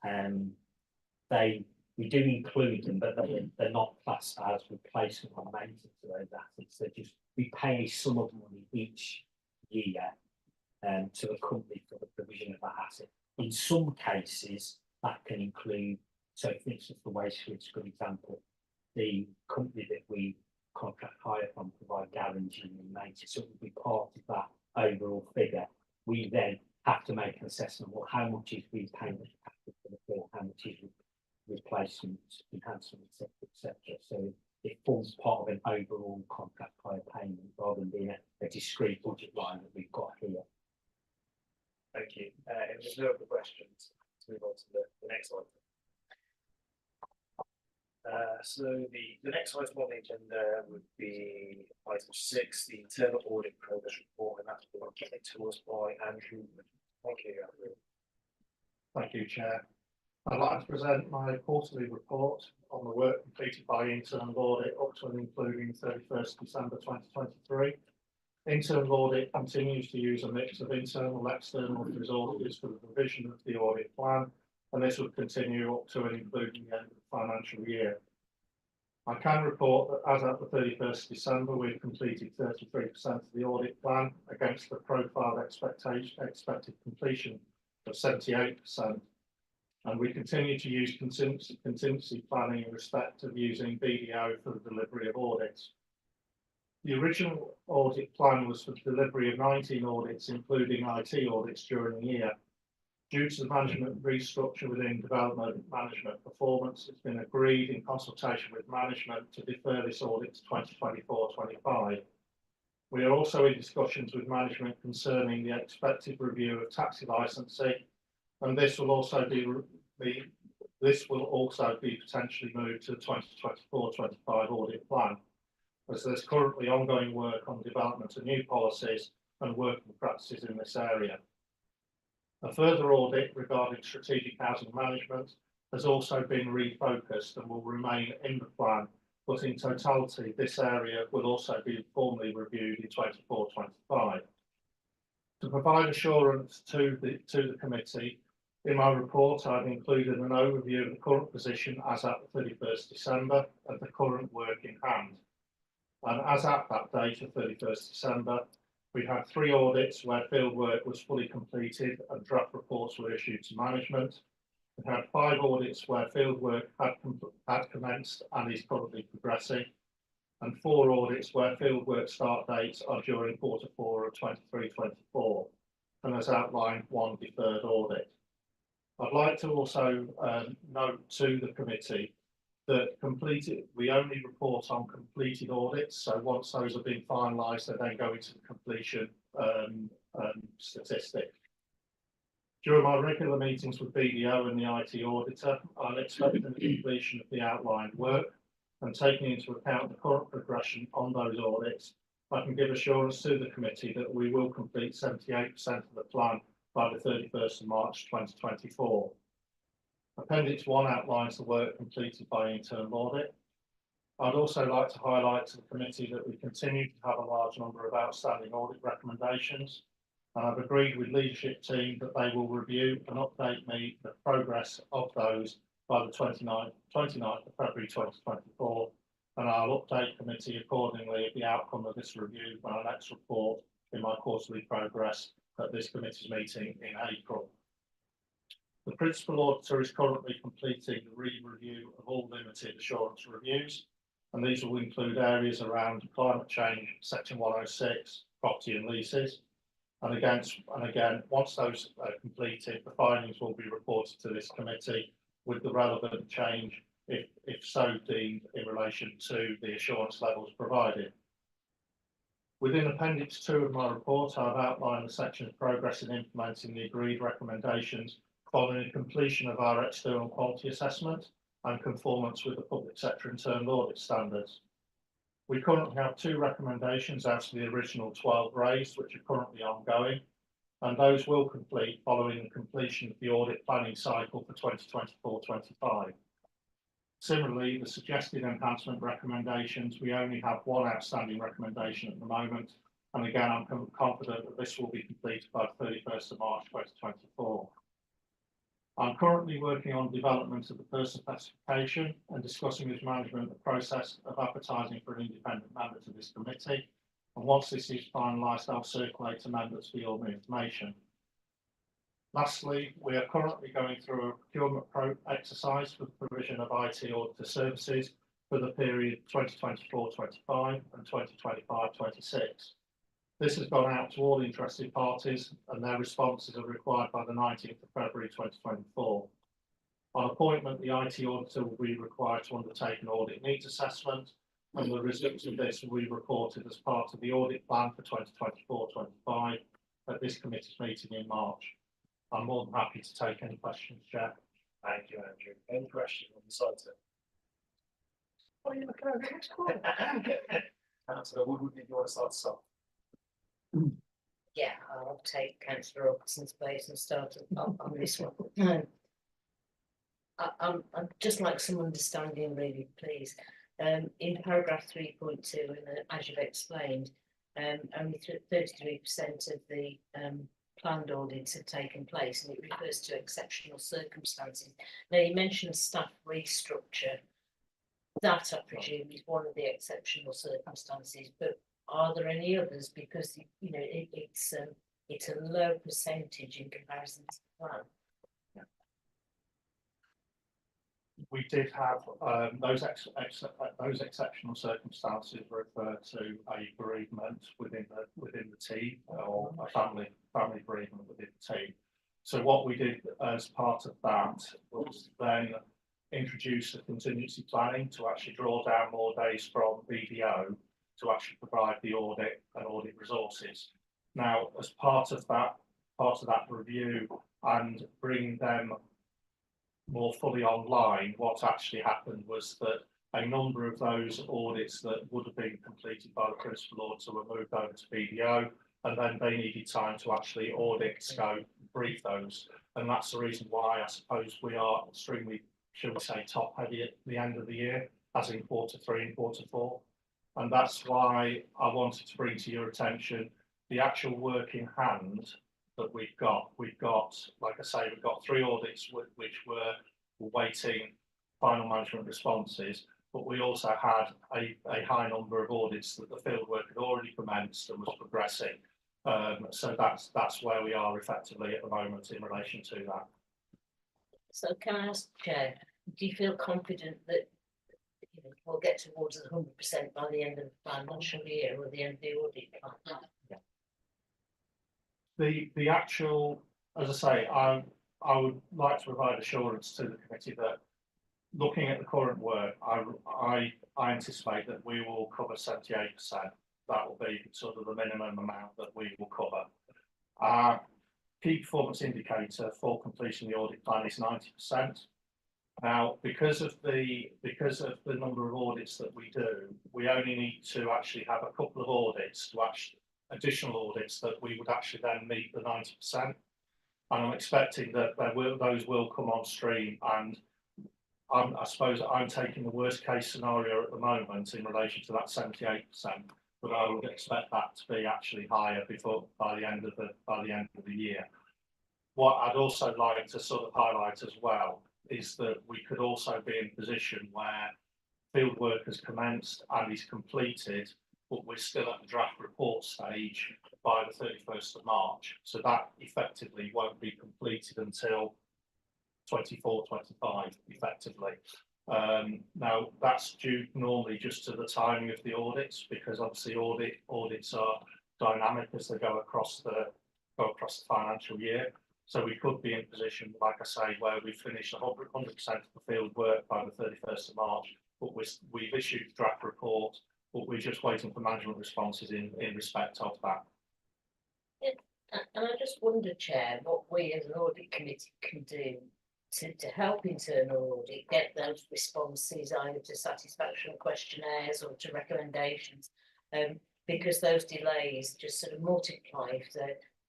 we do include them, but they're not classed as replacement or maintenance of those assets. They're just, we pay a sum of money each year to the company for the provision of that asset. In some cases, that can include, so for instance, the waste fleet is a good example. The company that we contract hire from provide guarantee and maintenance, so it will be part of that overall figure. We then have to make an assessment, well, how much is repayment for the bill, how much is replacement, enhancement, etc. So it forms part of an overall contract hire payment rather than being a discrete budget line that we've got here. Thank you. If there's no other questions, let's move on to the next one. So the next item on the agenda would be item 6, the internal audit progress report, and that's been given to us by Andrew. Thank you, Andrew. Thank you, Chair. I'd like to present my quarterly report on the work completed by internal audit up to and including 31st December 2023. Internal audit continues to use a mix of internal and external resources for the provision of the audit plan, and this will continue up to and including the end of the financial year. I can report that as at the 31st December, we've completed 33% of the audit plan against the profiled expected completion of 78%. And we continue to use contingency planning in respect of using BDO for the delivery of audits. The original audit plan was for the delivery of 19 audits, including IT audits during the year. Due to the management restructure within development management performance, it's been agreed in consultation with management to defer this audit to 2024-25. We are also in discussions with management concerning the expected review of taxi licensing, and this will also be potentially moved to the 2024-25 audit plan, as there's currently ongoing work on development of new policies and working practices in this area. A further audit regarding strategic housing management has also been refocused and will remain in the plan, but in totality, this area will also be formally reviewed in 2024-25. To provide assurance to the committee, in my report, I've included an overview of the current position as at the 31st December of the current work in hand. And as at that date of 31st December, we had 3 audits where field work was fully completed and draft reports were issued to management. We had 5 audits where field work had commenced and is currently progressing. and 4 audits where fieldwork start dates are during Q4 of 23-24, and as outlined, 1 deferred audit. I'd like to also note to the committee that we only report on completed audits, so once those have been finalised, they then go into the completion statistic. During my regular meetings with BDO and the IT auditor, I'm expecting the completion of the outlined work, and taking into account the current progression on those audits, I can give assurance to the committee that we will complete 78% of the plan by the 31st of March 2024. Appendix 1 outlines the work completed by internal audit. I'd also like to highlight to the committee that we continue to have a large number of outstanding audit recommendations, and I've agreed with leadership team that they will review and update me the progress of those by the 29th of February 2024, and I'll update committee accordingly at the outcome of this review when I next report in my quarterly progress at this committee's meeting in April. The principal auditor is currently completing the re-review of all limited assurance reviews, and these will include areas around climate change, section 106, property and leases. And again, once those are completed, the findings will be reported to this committee with the relevant change, if so deemed, in relation to the assurance levels provided. Within Appendix 2 of my report, I've outlined the section of progress in implementing the agreed recommendations following completion of our external quality assessment and conformance with the public sector internal audit standards. We currently have 2 recommendations out of the original 12 raised, which are currently ongoing, and those will complete following the completion of the audit planning cycle for 2024-25. Similarly, the suggested enhancement recommendations, we only have 1 outstanding recommendation at the moment, and again, I'm confident that this will be completed by the 31st of March 2024. I'm currently working on development of the person specification and discussing with management the process of advertising for an independent member to this committee. And once this is finalised, I'll circulate to members for your information. Lastly, we are currently going through a procurement exercise for the provision of IT auditor services for the period 2024-25 and 2025-26. This has gone out to all interested parties, and their responses are required by the 19th of February 2024. On appointment, the IT auditor will be required to undertake an audit needs assessment, and the results of this will be reported as part of the audit plan for 2024-25 at this committee's meeting in March. I'm more than happy to take any questions, Chair. Thank you, Andrew. Any questions on the side? Councillor Woodward, did you want to start us off? Yeah, I'll take Councillor Robertson's place and start on this one. I'd just like some understanding, really, please. In paragraph 3.2, and as you've explained, only 33% of the planned audits have taken place, and it refers to exceptional circumstances. Now, you mentioned staff restructure. That, I presume, is one of the exceptional circumstances, but are there any others? Because you know it's a low percentage in comparison to the plan. We did have those exceptional circumstances refer to a bereavement within the team, or a family bereavement within the team. So what we did as part of that was then introduce a contingency planning to actually draw down more days from BDO to actually provide the audit and audit resources. Now, as part of that review and bringing them more fully online, what actually happened was that a number of those audits that would have been completed by the principal auditor were moved over to BDO, and then they needed time to actually audit, scope, brief those. And that's the reason why I suppose we are extremely, shall we say, top heavy at the end of the year, as in Q3 and Q4. And that's why I wanted to bring to your attention the actual work in hand that we've got. We've got, like I say, we've got 3 audits which were waiting final management responses, but we also had a high number of audits that the field work had already commenced and was progressing. So that's where we are effectively at the moment in relation to that. So can I ask, Chair, do you feel confident that we'll get towards 100% by the end of the financial year or the end of the audit plan. The actual, as I say, I would like to provide assurance to the committee that looking at the current work, I anticipate that we will cover 78%. That will be sort of the minimum amount that we will cover. Our key performance indicator for completion of the audit plan is 90%. Now, because of the number of audits that we do, we only need to actually have a couple of audits to actually additional audits that we would actually then meet the 90%. And I'm expecting that those will come on stream, and I suppose I'm taking the worst case scenario at the moment in relation to that 78%, but I would expect that to be actually higher by the end of the year. What I'd also like to sort of highlight as well is that we could also be in a position where field work has commenced and is completed, but we're still at the draft report stage by the 31st of March. So that effectively won't be completed until 24-25 effectively. Now that's due normally just to the timing of the audits, because obviously audits are dynamic as they go across the financial year. So we could be in a position, like I say, where we finish 100% of the field work by the 31st of March, but we've issued the draft report, but we're just waiting for management responses in respect of that. Yeah, and I just wonder, Chair, what we as an audit committee can do to help internal audit get those responses either to satisfaction questionnaires or to recommendations, because those delays just sort of multiply if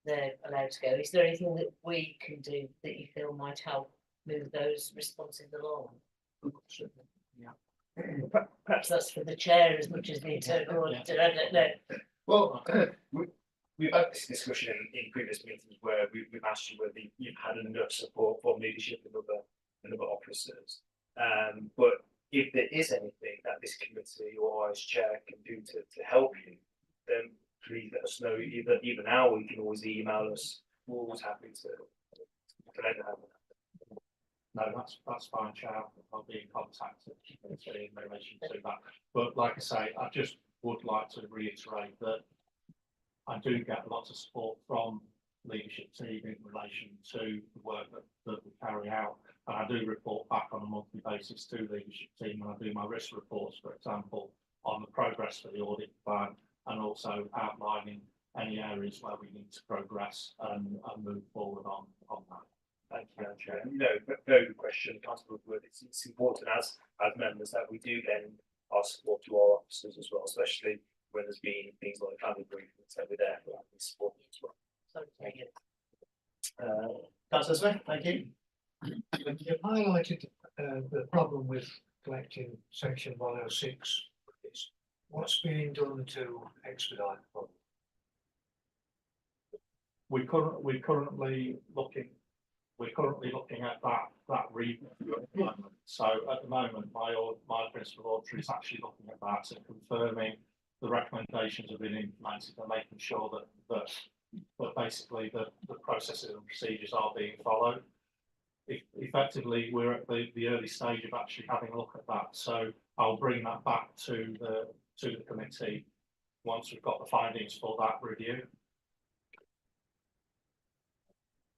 they're allowed to go. Is there anything that we can do that you feel might help move those responses along? Yeah. Perhaps that's for the chair as much as the internal auditor. I don't know. Well, we've had this discussion in previous meetings where we've asked you whether you've had enough support from leadership and other officers. But if there is anything that this committee or as chair can do to help you, then please let us know. Even now, you can always email us. We're always happy to let you know. No, that's fine, Chair. I'll be in contact in relation to that. But like I say, I just would like to reiterate that I do get lots of support from leadership team in relation to the work that we carry out. And I do report back on a monthly basis to the leadership team when I do my risk reports, for example, on the progress for the audit plan, and also outlining any areas where we need to progress and move forward on that. Thank you, Chair. Very good question. Councillor Woodward, it's important as members that we do lend our support to our officers as well, especially when there's been things like family briefings, so we're there for that support as well. So, thank you. Councillor Smith, thank you. You've highlighted the problem with collecting section 106. What's being done to expedite the problem? We're currently looking at that review at the moment. So at the moment, my principal auditor is actually looking at that and confirming the recommendations have been implemented and making sure that basically the processes and procedures are being followed. Effectively, we're at the early stage of actually having a look at that. So I'll bring that back to the committee once we've got the findings for that review.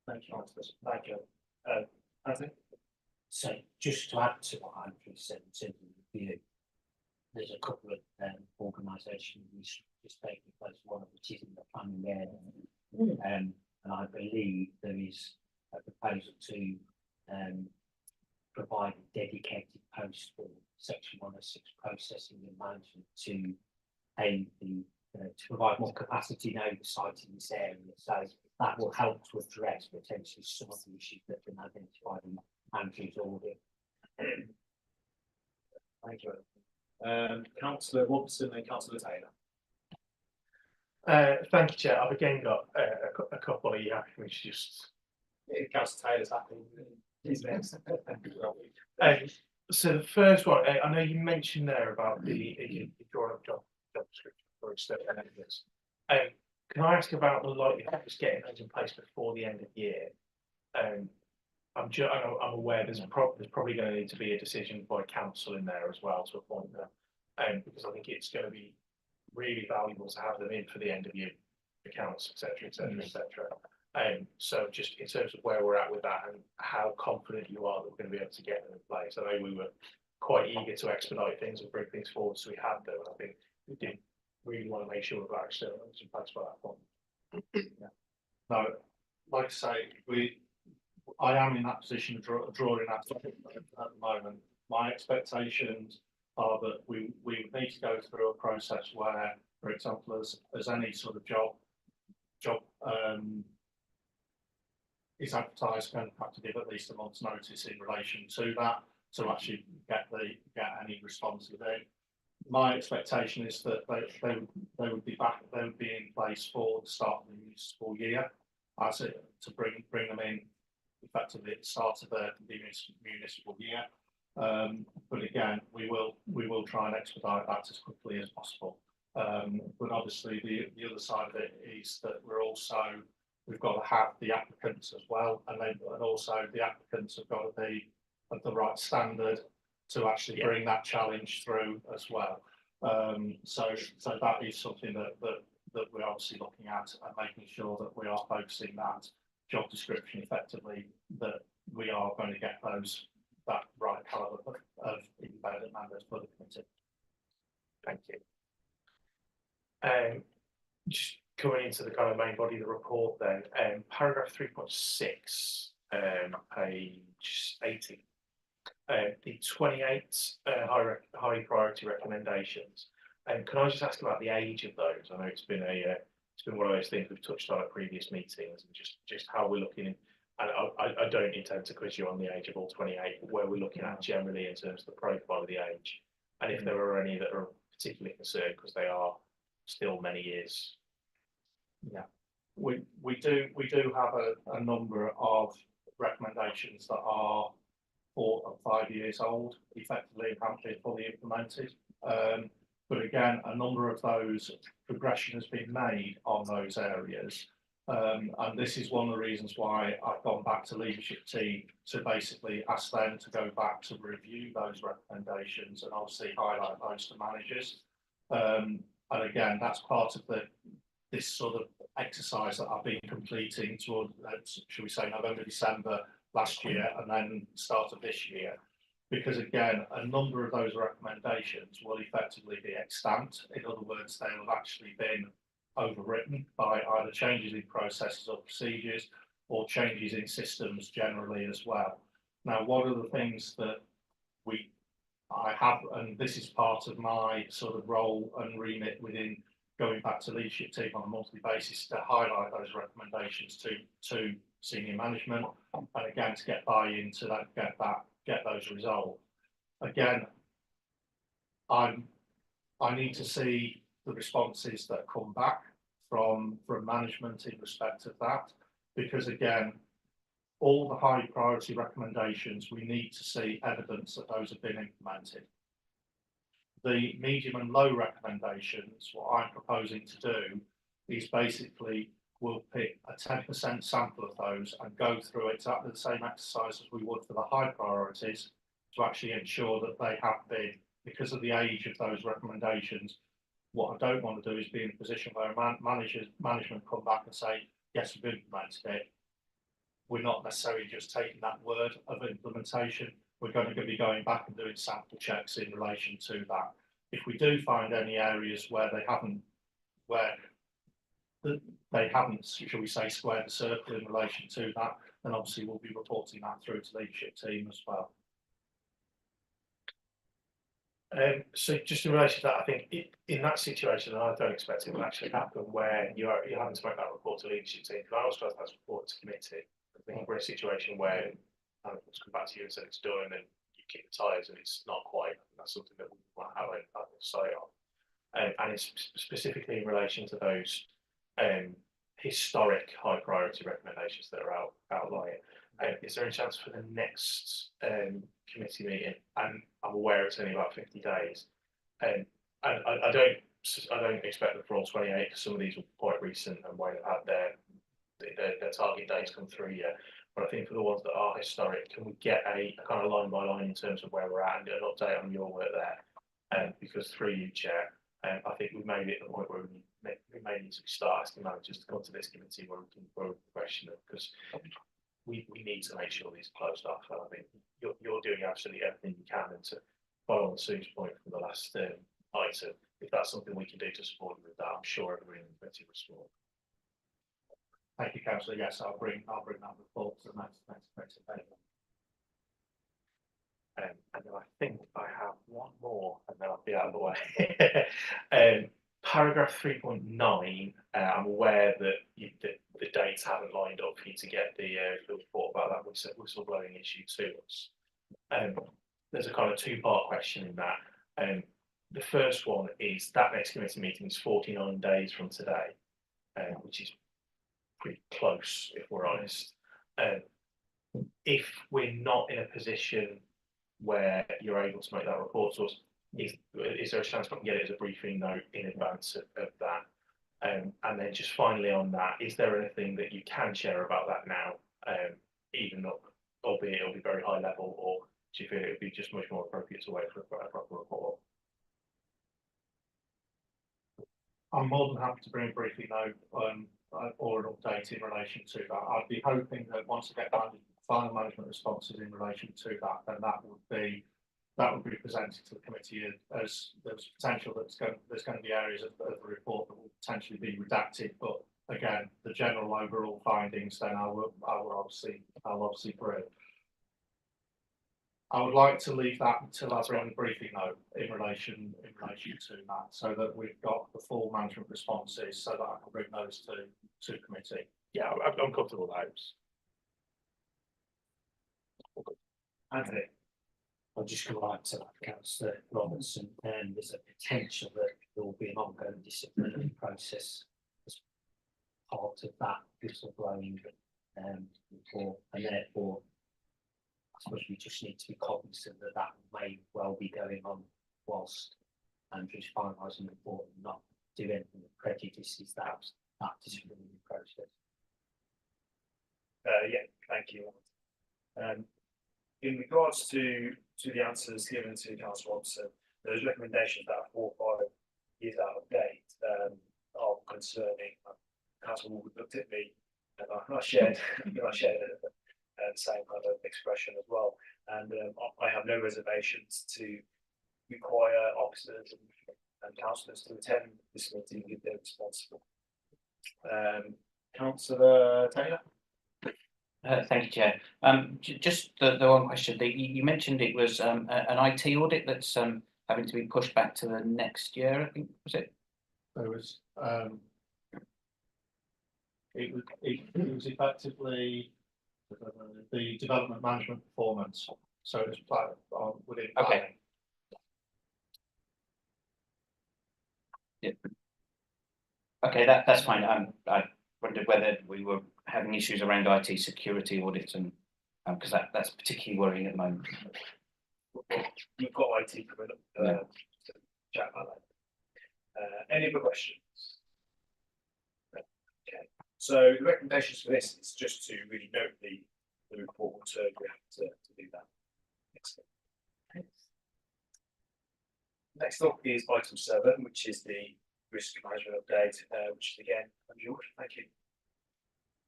Thank you, thank you. Anthony? So just to add to what Andrew said in terms of review, there's a couple of organisations which is taking place, one of which is in the planning area. And I believe there is a proposal to provide a dedicated post for section 106 processing and management to aid to provide more capacity and oversight in this area. So that will help to address potentially some of the issues that have been identified in Andrew's audit. Thank you. Councillor Robinson and Councillor Taylor. Thank you, Chair. I've again got a couple of which just. Councillor Taylor's happy. He's next. So the first one, I know you mentioned there about the drawing up job description for external evidence. Can I ask about the likelihood of us getting those in place before the end of the year? I'm aware there's probably going to need to be a decision by council in there as well to appoint them. Because I think it's going to be really valuable to have them in for the end of year accounts, etc., etc., etc. So just in terms of where we're at with that and how confident you are that we're going to be able to get them in place. I know we were quite eager to expedite things and bring things forward, so we had them. I think we did really want to make sure we've actually in place by that point. No, like I say, I am in that position of drawing that at the moment. My expectations are that we need to go through a process where, for example, as any sort of job is advertised, going to have to give at least a month's notice in relation to that to actually get any response within. My expectation is that they would be in place for the start of the municipal year, as it to bring them in effectively at the start of the municipal year. But again, we will try and expedite that as quickly as possible. But obviously the other side of it is that we've got to have the applicants as well, and also the applicants have got to be of the right standard to actually bring that challenge through as well. So that is something that we're obviously looking at and making sure that we are focusing that job description effectively, that we are going to get that right caliber of independent members for the committee. Thank you. Just coming into the kind of main body of the report then, paragraph 3.6, page 80. The 28 high priority recommendations. And can I just ask about the age of those? I know it's been one of those things we've touched on at previous meetings, and just how we're looking. And I don't intend to quiz you on the age of all 28, but where we're looking at generally in terms of the profile of the age, and if there are any that are particularly concerned because they are still many years. Yeah, we do have a number of recommendations that are 4 and 5 years old, effectively haven't been fully implemented. But again, a number of those progression has been made on those areas. And this is one of the reasons why I've gone back to leadership team to basically ask them to go back to review those recommendations and obviously highlight those to managers. And again, that's part of this sort of exercise that I've been completing toward, should we say, November, December last year, and then start of this year. Because again, a number of those recommendations will effectively be extant. In other words, they have actually been overwritten by either changes in processes or procedures or changes in systems generally as well. Now, one of the things that I have, and this is part of my sort of role and remit within going back to leadership team on a monthly basis, to highlight those recommendations to senior management, and again to get buy-in to that, get those resolved. Again, I need to see the responses that come back from management in respect of that, because again, all the high priority recommendations, we need to see evidence that those have been implemented. The medium and low recommendations, what I'm proposing to do is basically we'll pick a 10% sample of those and go through exactly the same exercise as we would for the high priorities to actually ensure that they have been, because of the age of those recommendations. What I don't want to do is be in a position where management come back and say, yes, we've implemented it. We're not necessarily just taking that word of implementation. We're going to be going back and doing sample checks in relation to that. If we do find any areas where they haven't, shall we say, squared the circle in relation to that, then obviously we'll be reporting that through to the leadership team as well. So just in relation to that, I think in that situation, and I don't expect it will actually happen, where you're having to make that report to leadership team, because I also have that report to committee. I think we're in a situation where it's come back to you and said it's done, and you kick the tires and it's not quite. That's something that we want to have a say on. And it's specifically in relation to those historic high priority recommendations that are outlined. Is there any chance for the next committee meeting? And I'm aware it's only about 50 days. And I don't expect them for all 28, because some of these are quite recent and won't have had their target dates come through yet. But I think for the ones that are historic, can we get a kind of line by line in terms of where we're at and an update on your work there? Because through you, Chair, I think we've made it at the point where we may need to start asking managers to come to this committee where we can question them, because we need to make sure these are closed off. And I think you're doing absolutely everything you can, and to follow on Sue's point from the last item, if that's something we can do to support you with that, I'm sure everybody in the committee will support. Thank you, councillor. Yes, I'll bring that report to the next event. And then I think I have one more, and then I'll be out of the way. Paragraph 3.9. I'm aware that the dates haven't lined up for you to get the report about that whistleblowing issue to us. There's a kind of two-part question in that. The first one is that next committee meeting is 49 days from today, which is pretty close, if we're honest. If we're not in a position where you're able to make that report to us, is there a chance we can get it as a briefing note in advance of that? And then just finally on that, is there anything that you can share about that now, even though, albeit it'll be very high level, or do you feel it would be just much more appropriate to wait for a proper report? I'm more than happy to bring a briefing note or an update in relation to that. I'd be hoping that once I get final management responses in relation to that, then that would be presented to the committee as there's potential that there's going to be areas of the report that will potentially be redacted. But again, the general overall findings, then I will obviously bring. I would like to leave that until I bring the briefing note in relation to that, so that we've got the full management responses, so that I can bring those to committee. Yeah, I'm comfortable with those. Anthony. I'll just go back to that, Councillor Robertson, and there's a potential that there will be an ongoing disciplinary process as part of that whistleblowing report, and therefore I suppose we just need to be cognizant that that may well be going on whilst Andrew's finalising the report, and not do anything that prejudices that disciplinary process. Yeah, thank you. In regards to the answers given to Councillor Robson, those recommendations that are 4 or 5 years out of date are concerning. Councillor Wood looked at me, and I shared the same kind of expression as well. And I have no reservations to require officers and councillors to attend this meeting if they're responsible. Councillor Taylor. Thank you, Chair. Just the one question that you mentioned, it was an IT audit that's having to be pushed back to the next year, I think, was it? There was it was effectively the development management performance, so it was within planning. Okay. Yeah. Okay, that's fine. I wondered whether we were having issues around IT security audits, and because that's particularly worrying at the moment. You've got IT coming up to chat about that. Any other questions? Okay, so the recommendations for this is just to really note the report return. We have to do that. Next up is item 7, which is the risk management update, which is again, George. Thank you.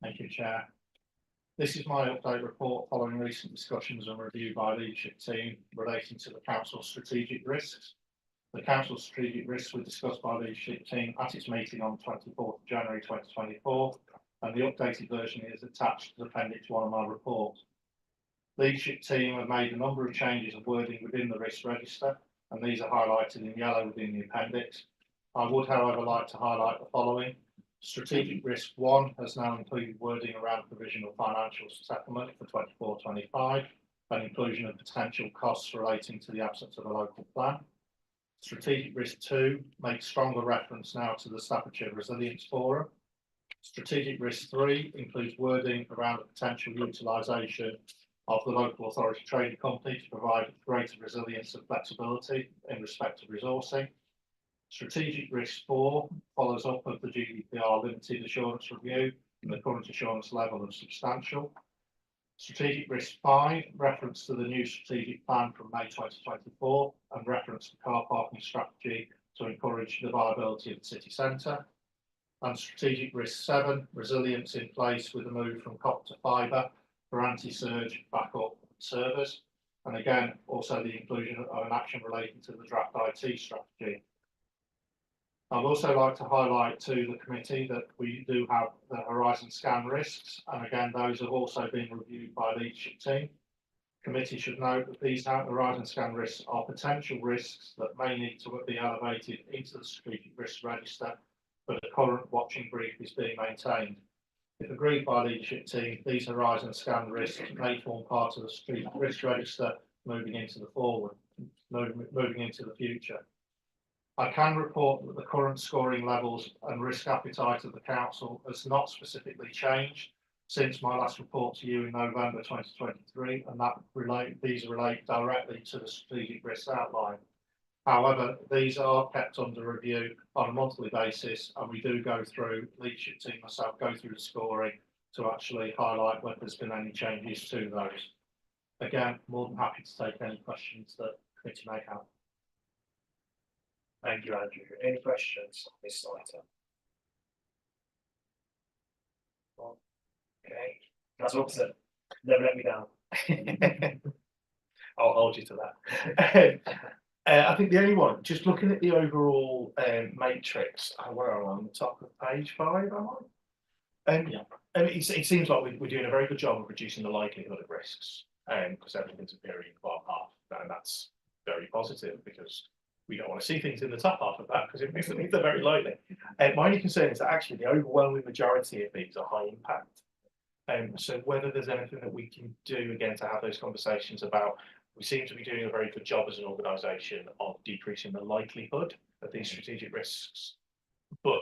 Thank you, Chair. This is my update report following recent discussions and review by leadership team relating to the council's strategic risks. The council's strategic risks were discussed by the leadership team at its meeting on 24th January 2024, and the updated version is attached to Appendix 1 of my report. Leadership team have made a number of changes of wording within the risk register, and these are highlighted in yellow within the appendix. I would, however, like to highlight the following. Strategic risk 1 has now included wording around provision of financial settlement for 24-25 and inclusion of potential costs relating to the absence of a local plan. Strategic risk 2 makes stronger reference now to the Staffordshire Resilience Forum. Strategic risk 3 includes wording around the potential utilisation of the local authority trading company to provide greater resilience and flexibility in respect of resourcing. Strategic risk 4 follows up of the GDPR limited assurance review and the current assurance level of substantial. Strategic risk 5, reference to the new strategic plan from May 2024 and reference to car parking strategy to encourage the viability of the city centre. And strategic risk 7, resilience in place with a move from copper to fibre for anti-surge backup servers. And again, also the inclusion of an action relating to the draft IT strategy. I'd also like to highlight to the committee that we do have the horizon scan risks, and again, those have also been reviewed by the leadership team. Committee should note that these horizon scan risks are potential risks that may need to be elevated into the strategic risk register, but a current watching brief is being maintained. If agreed by leadership team, these horizon scan risks may form part of the strategic risk register moving into the future. I can report that the current scoring levels and risk appetite of the council has not specifically changed since my last report to you in November 2023, and these relate directly to the strategic risks outline. However, these are kept under review on a monthly basis, and we do go through, leadership team myself go through the scoring to actually highlight whether there's been any changes to those. Again, more than happy to take any questions that the committee may have. Thank you, Andrew. Any questions on this item? Okay, that's Robson. Never let me down. I'll hold you to that. I think the only one, just looking at the overall matrix, where am I on the top of page 5? Am I? Yeah. And it seems like we're doing a very good job of reducing the likelihood of risks, because everything's appearing in the bottom half, and that's very positive because we don't want to see things in the top half of that because it makes them think they're very likely. My only concern is that actually the overwhelming majority of these are high impact. So whether there's anything that we can do again to have those conversations about, we seem to be doing a very good job as an organisation of decreasing the likelihood of these strategic risks, but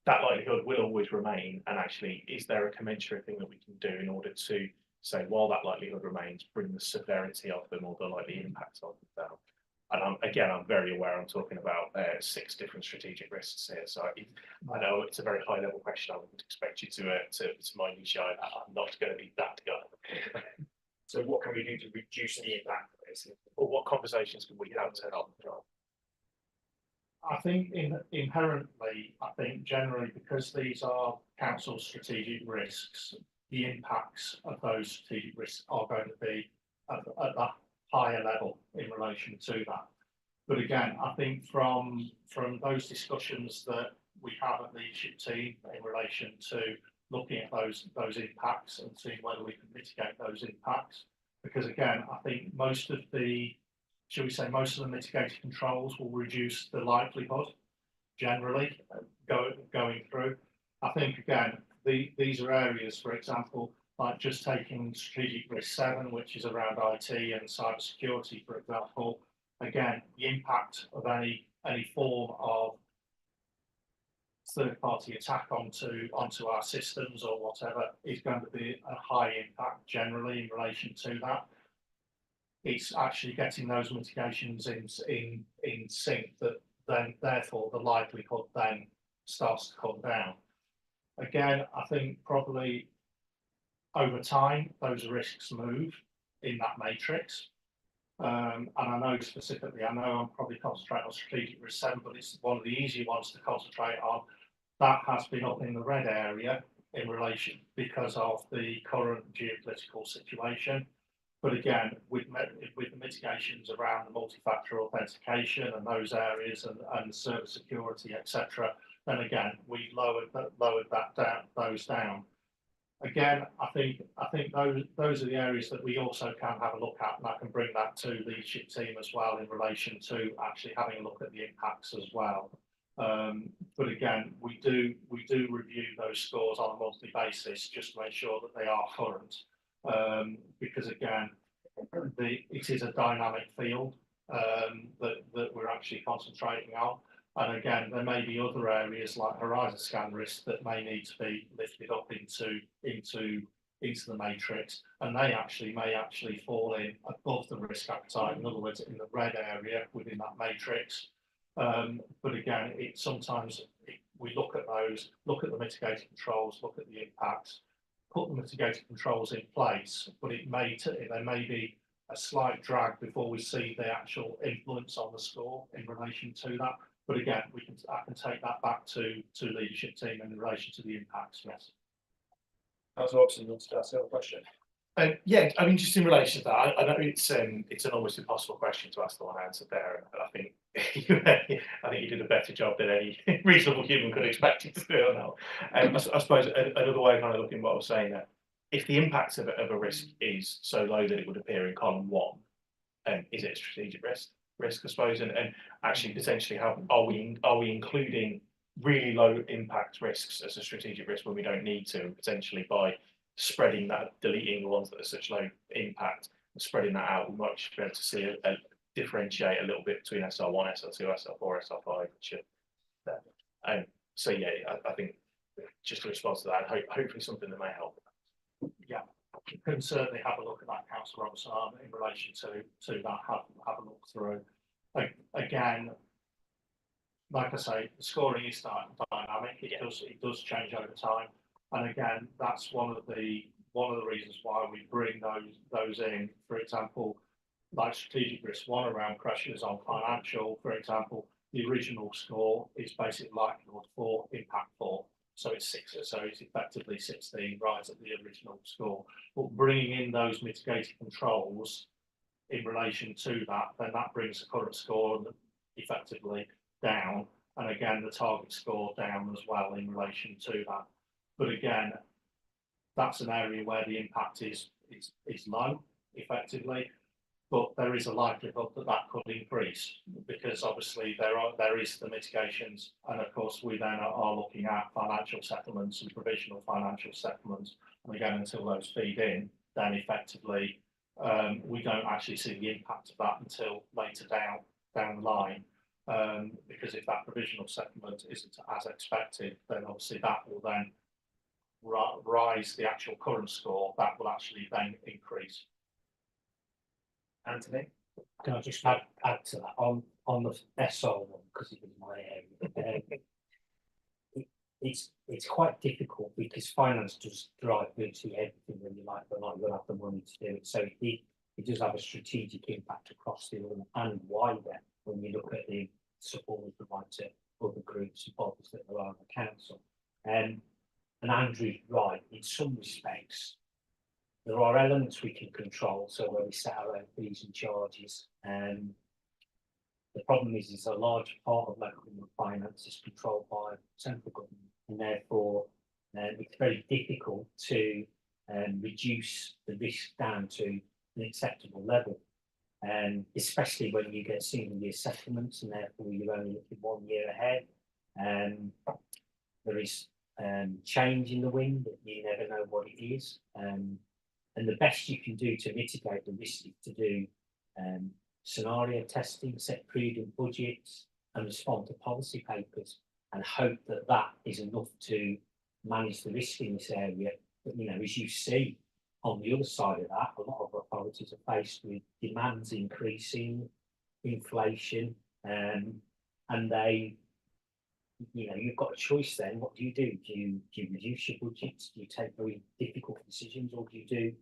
that likelihood will always remain. And actually, is there a commensurate thing that we can do in order to say, while that likelihood remains, bring the severity of them or the likely impact of them down? And I'm very aware I'm talking about 6 different strategic risks here. So I know it's a very high level question. I wouldn't expect you to minutiae. I'm not going to be that guy. So what can we do to reduce the impact, basically? Or what conversations can we have to help? I think inherently, I think generally because these are council strategic risks, the impacts of those strategic risks are going to be at that higher level in relation to that. But again, I think from those discussions that we have at leadership team in relation to looking at those impacts and seeing whether we can mitigate those impacts, because again, I think most of the mitigating controls will reduce the likelihood generally going through. I think again, these are areas, for example, like just taking strategic risk 7, which is around IT and cyber security, for example. Again, the impact of any form of third-party attack onto our systems or whatever is going to be a high impact generally in relation to that. It's actually getting those mitigations in sync that then therefore the likelihood then starts to come down. Again, I think probably over time those risks move in that matrix. And I know specifically, I'm probably concentrating on strategic risk 7, but it's one of the easier ones to concentrate on. That has been up in the red area in relation because of the current geopolitical situation. But again, with the mitigations around the multi-factor authentication and those areas and server security, etc., then again we lowered those down. Again, I think those are the areas that we also can have a look at, and I can bring that to the leadership team as well in relation to actually having a look at the impacts as well. But again, we do review those scores on a monthly basis just to make sure that they are current, because again, it is a dynamic field that we're actually concentrating on. And again, there may be other areas like horizon scan risk that may need to be lifted up into the matrix, and they may actually fall in above the risk appetite. In other words, in the red area within that matrix. But again, we look at those, look at the mitigating controls, look at the impacts, put the mitigating controls in place, but there may be a slight drag before we see the actual influence on the score in relation to that. But again, I can take that back to leadership team in relation to the impacts, yes. Councillor Robson, you wanted to ask a question? Yeah, I mean, just in relation to that, I know it's an almost impossible question to ask the one answered there, but I think you did a better job than any reasonable human could expect you to do on that. I suppose another way of kind of looking at what I was saying there, if the impact of a risk is so low that it would appear in column 1, is it a strategic risk? I suppose, and actually potentially how are we including really low impact risks as a strategic risk when we don't need to, potentially by spreading that, deleting the ones that are such low impact, and spreading that out, we might be able to see differentiate a little bit between SR1, SR2, SR4, SR5. So yeah, I think just to respond to that, hopefully something that may help. Yeah, you can certainly have a look at that, Councillor Robson, in relation to that. Have a look through. Again, like I say, the scoring is dynamic. It does change over time, and again, that's one of the reasons why we bring those in. For example, like strategic risk 1 around pressures on financial, for example, the original score is basically likelihood 4, impact 4. So it's 6, so it's effectively 16 right at the original score. But bringing in those mitigating controls in relation to that, then that brings the current score effectively down, and again the target score down as well in relation to that. But again, that's an area where the impact is low effectively, but there is a likelihood that could increase, because obviously there is the mitigations, and of course we then are looking at financial settlements and provisional financial settlements, and again until those feed in, then effectively we don't actually see the impact of that until later down the line, because if that provisional settlement isn't as expected, then obviously that will then rise the actual current score, that will actually then increase. Anthony? Can I just add to that on the SR one, because it was my area. It's quite difficult because finance does drive virtually everything when you like, but not you'll have the money to do it. So it does have a strategic impact across the order and wider when you look at the support we provide to other groups and bodies that are on the council. And Andrew's right, in some respects, there are elements we can control, so where we set our own fees and charges. The problem is a large part of local government finance is controlled by central government, and therefore it's very difficult to reduce the risk down to an acceptable level, especially when you get single year settlements and therefore you're only looking 1 year ahead. There is change in the wind that you never know what it is. And the best you can do to mitigate the risk is to do scenario testing, set prudent budgets, and respond to policy papers, and hope that that is enough to manage the risk in this area. But you know, as you see on the other side of that, a lot of authorities are faced with demands increasing, inflation, and they, you know, you've got a choice then. What do? Do you reduce your budgets? Do you take very difficult decisions, or do you do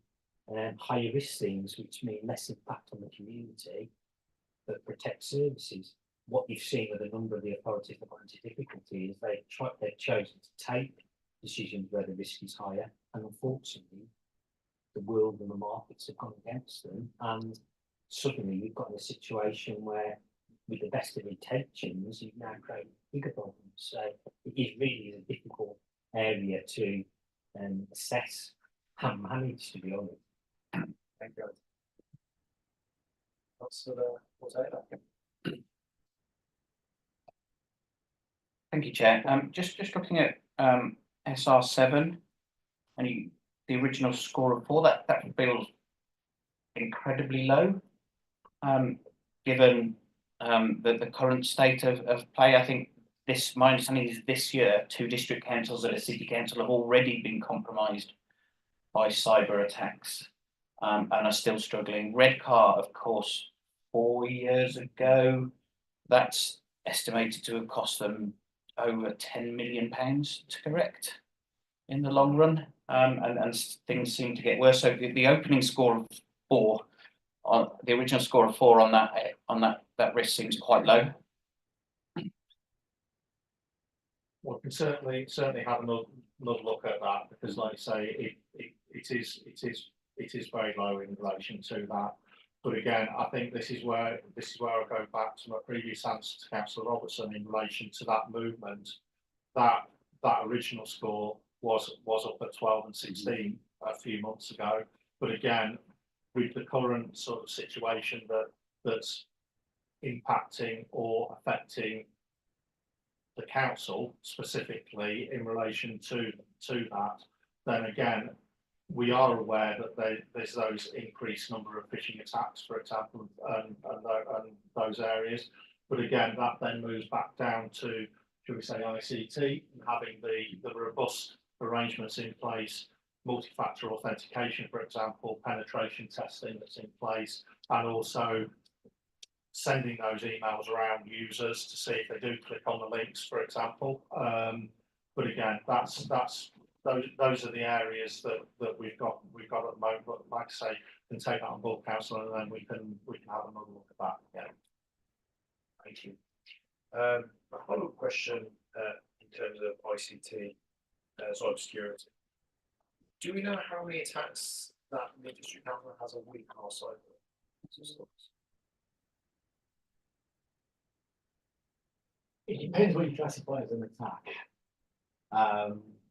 higher risk things, which mean less impact on the community, but protect services? What you've seen with a number of the authorities that got into difficulty is they've chosen to take decisions where the risk is higher, and unfortunately, the world and the markets have gone against them, and suddenly you've got a situation where, with the best of intentions, you now create bigger problems. So it is really a difficult area to assess and manage, to be honest. Thank you. What's that? Thank you, Chair. Just looking at SR7 and the original score of 4, that feels incredibly low, given the current state of play. I think my understanding is this year 2 district councils and a city council have already been compromised by cyber attacks and are still struggling. Redcar, of course, 4 years ago, that's estimated to have cost them over £10 million to correct in the long run. and things seem to get worse. So the opening score of 4, on the original score of 4 on that risk seems quite low. We can certainly have another look at that, because like I say, it is very low in relation to that. But again, I think this is where I go back to my previous answer to Councillor Robertson in relation to that movement. That original score was up at 12 and 16 a few months ago. But again, with the current sort of situation that's impacting or affecting the council specifically in relation to that, then again, we are aware that there's those increased number of phishing attacks, for example, and those areas. But again, that then moves back down to, shall we say, ICT, and having the robust arrangements in place, multi-factor authentication, for example, penetration testing that's in place, and also sending those emails around users to see if they do click on the links, for example. But again, those are the areas that we've got at the moment. But like I say, can take that on board, councillor, and then we can have another look at that. Yeah. Thank you. A follow-up question in terms of ICT, cyber security. Do we know how many attacks that the district council has a week on our cyber systems? It depends what you classify as an attack.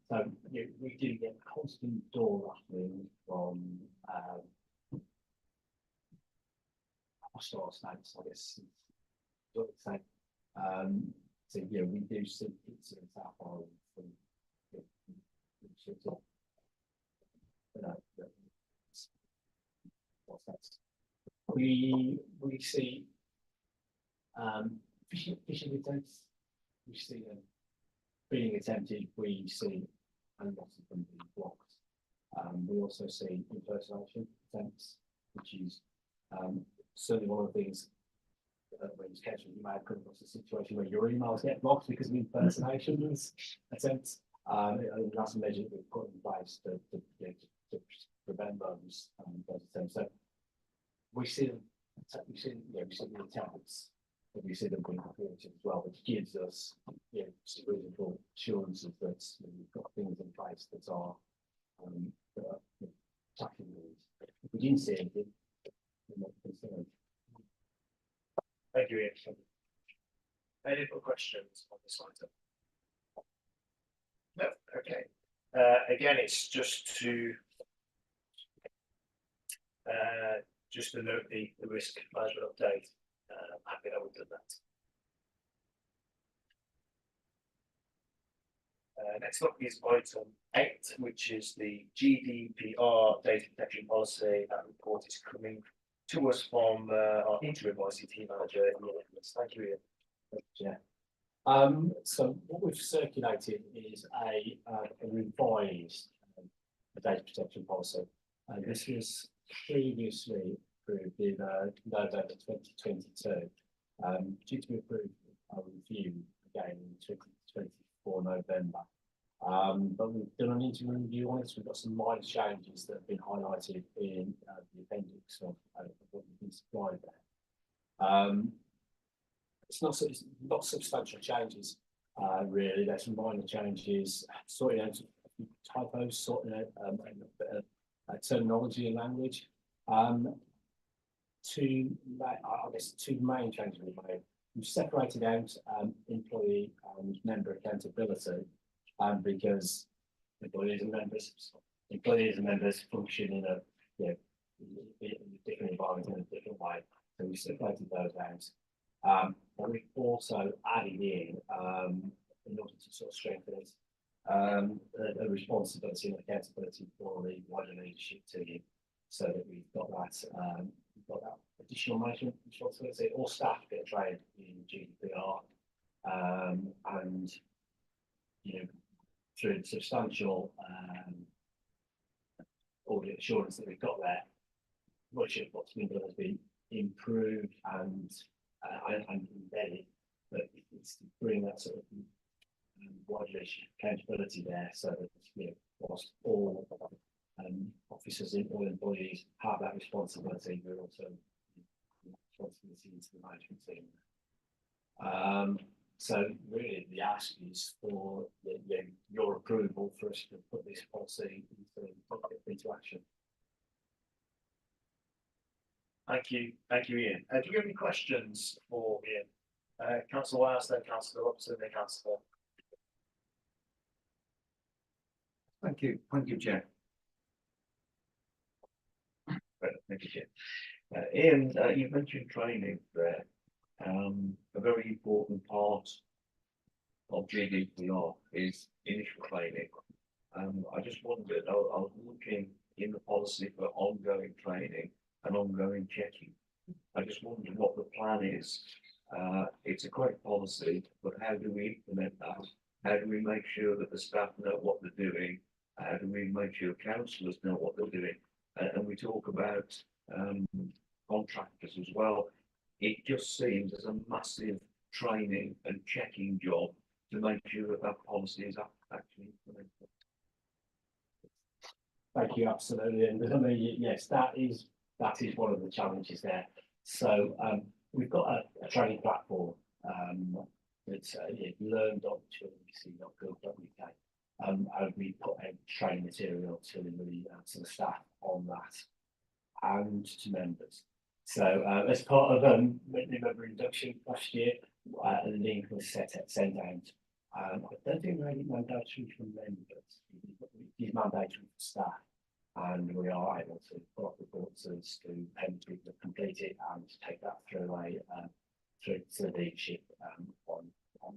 So we do get constant door rattling from hostile states, I guess. What to say. So we do see incidents out from we see phishing attempts. We see them being attempted. We see a lot of them being blocked. We also see impersonation attempts, which is certainly one of the things when you catch it, you may have come across a situation where your emails get blocked because of impersonation attempts. And that's a measure that we've put in place to prevent those attempts. So we see them. We see the attempts. But we see them being reported as well, which gives us some reasonable assurances that we've got things in place that are tackling these. If we didn't see anything, we're not concerned. Thank you, Ian. Any other questions on this item? No. Okay. Again, it's just to note the risk management update. I'm happy that we've done that. Next up is item 8, which is the GDPR data protection policy. That report is coming to us from our interim ICT manager, Ian Nicholas. Thank you, Ian. Yeah. So what we've circulated is a revised data protection policy. This was previously approved in November 2022, due to be approved for review again in 2024 November. But we've done an interim review on it, so we've got some minor changes that have been highlighted in the appendix of what we've been supplied there. It's not substantial changes, really. There's some minor changes, sorting out typos, sorting out terminology and language. Two main changes we've made. We've separated out employee and member accountability, because employees and members function in a different environment in a different way. So we separated those out. And we've also added in order to sort of strengthen it, a responsibility and accountability for the wider leadership team, so that we've got that additional management responsibility. All staff get trained in GDPR, and through the substantial audit assurance that we've got there, much of what's been done has been improved and embedded, but it's to bring that sort of widely accountability there, so that, you know, whilst all officers and all employees have that responsibility, we're also responsibility into the management team. So really the ask is for your approval for us to put this policy into action. Thank you, Ian. Do you have any questions for Ian? Councillor Wales, then Councillor Robson, then Councillor. Thank you, Chair. Thank you, Chair. Ian, you mentioned training there. A very important part of GDPR is initial training. I just wondered, I was looking in the policy for ongoing training and ongoing checking. I just wondered what the plan is. It's a great policy, but how do we implement that? How do we make sure that the staff know what they're doing? How do we make sure councillors know what they're doing? And we talk about contractors as well. It just seems as a massive training and checking job to make sure that that policy is actually implemented. Thank you, absolutely, and I mean, yes, that is one of the challenges there. So we've got a training platform that's learn.childrenbc.gov.uk, and we put out training material to the staff on that and to members. So as part of the member induction last year, a link was sent out. I don't think we made it mandatory for members, it is mandatory for staff, and we are able to put up reports as to how many people have completed and take that through to the leadership on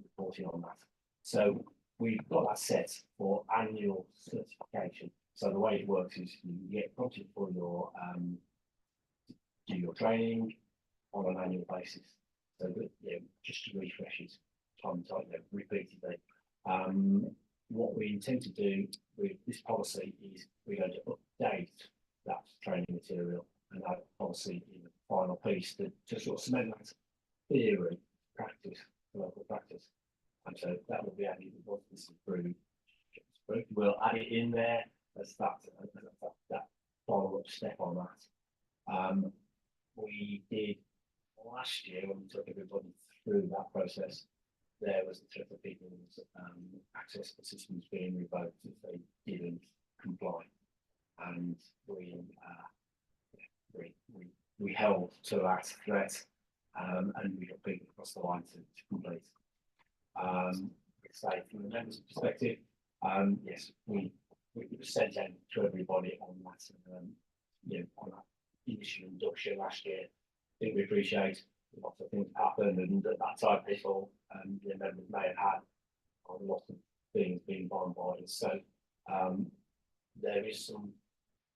reporting on that. So we've got that set for annual certification. So the way it works is you get prompted for your do your training on an annual basis. So that, just to refresh it time and time, repeatedly. What we intend to do with this policy is we're going to update that training material and that policy in the final piece to sort of cement that theory practice, local practice. And so that will be added once this is approved. We'll add it in there as that follow-up step on that. We did last year when we took everybody through that process. There was a threat of people's access to systems being revoked if they didn't comply, and we held to that threat, and we got people across the line to complete. Say from the members' perspective, yes, we sent out to everybody on that, on that initial induction last year. I think we appreciate lots of things happened, and at that time people the members may have had a lot of things being bombarded. So there is some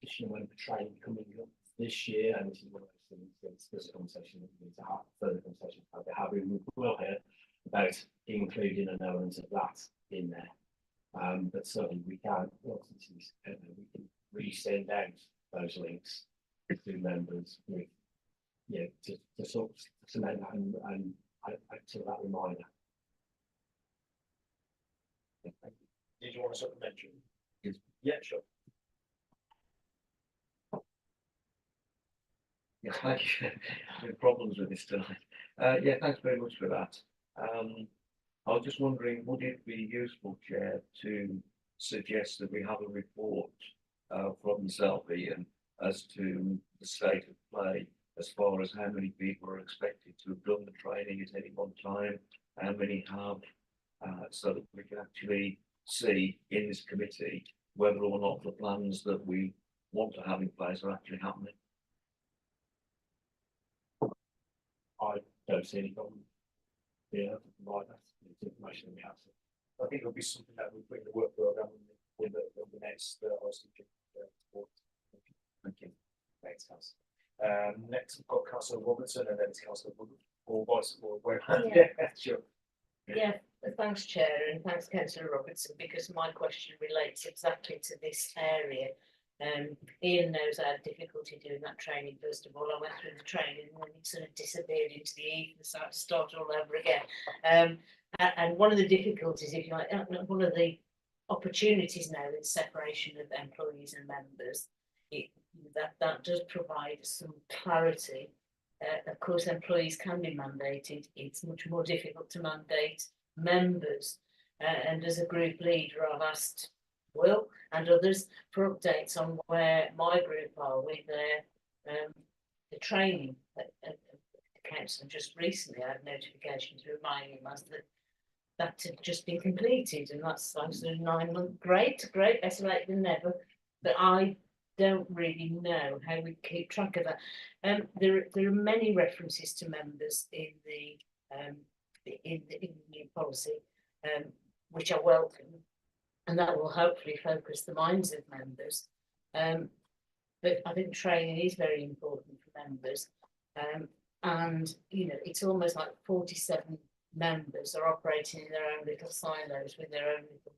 additional member training coming up this year, and this is one of those things. There's a conversation that we need to have, further conversation about we will hear about including an element of that in there. But certainly we can resend out those links to members with to sort of cement that and to that reminder. Did you want to supplement? Yeah, sure. Yes, thank you. No problems with this tonight. Yeah, thanks very much for that. I was just wondering, would it be useful, Chair, to suggest that we have a report from yourself, Ian, as to the state of play as far as how many people are expected to have done the training at any one time, how many have, so that we can actually see in this committee whether or not the plans that we want to have in place are actually happening. I don't see any problem being able to provide that information we have. I think it'll be something that we put in the work program with the next report. Thank you. Thanks, Councillor. Next we've got Councillor Robertson, and then it's Councillor Wood or Vice or Yeah. Sure. Yeah, thanks, Chair, and thanks, Councillor Robertson, because my question relates exactly to this area. Ian knows I had difficulty doing that training. First of all, I went through the training and then it sort of disappeared into the ether, so I had to start all over again. And one of the difficulties, if you like, one of the opportunities now in separation of employees and members, that does provide some clarity. Of course, employees can be mandated. It's much more difficult to mandate members. And as a group leader, I've asked Will and others for updates on where my group are with the training at the council. Just recently, I had notifications reminding us that had just been completed, and that's a 9 month. Great, better late than never. But I don't really know how we keep track of that. There are many references to members in the new policy, which I welcome, and that will hopefully focus the minds of members. But I think training is very important for members, and it's almost like 47 members are operating in their own little silos with their own little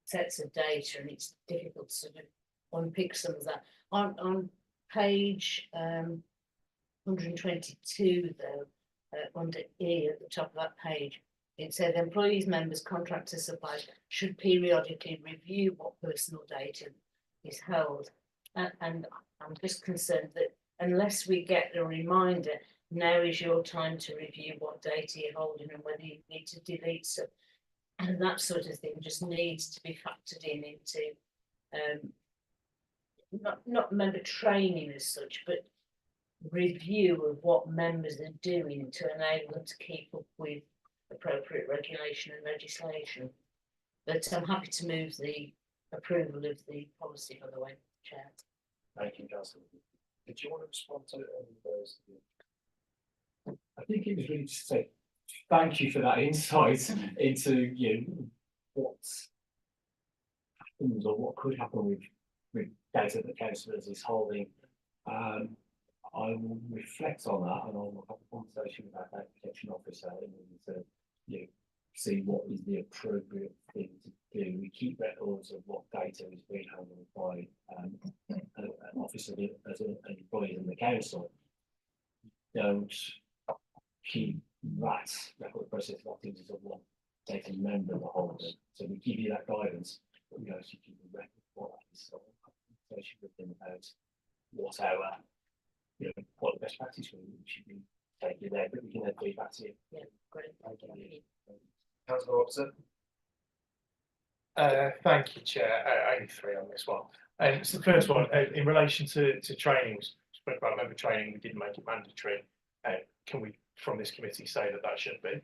sets of data, and it's difficult to sort of unpick some of that. On page 122, though, under E at the top of that page, it said employees, members, contractors, suppliers should periodically review what personal data is held. And I'm just concerned that unless we get a reminder, now is your time to review what data you're holding and whether you need to delete some. And that sort of thing just needs to be factored into not member training as such, but review of what members are doing to enable them to keep up with appropriate regulation and legislation. But I'm happy to move the approval of the policy, by the way, Chair. Thank you, Councillor. Did you want to respond to any of those? I think it was really to say thank you for that insight into what happens or what could happen with data that councillors is holding. I will reflect on that and I will have a conversation with our data protection officer and to see what is the appropriate thing to do. We keep records of what data is being handled by an officer as an employee in the council. Don't keep that record process of activities of what data members are holding. So we give you that guidance, but we actually keep a record of what that is. So I'll conversation with them about what our what the best practice we should be taking there, but we can then feed back to you. Yeah, great. Thank you. Councillor Officer. Thank you, Chair. Only three on this one. So the first one, in relation to training, we spoke about member training, we didn't make it mandatory. Can we, from this committee, say that should be?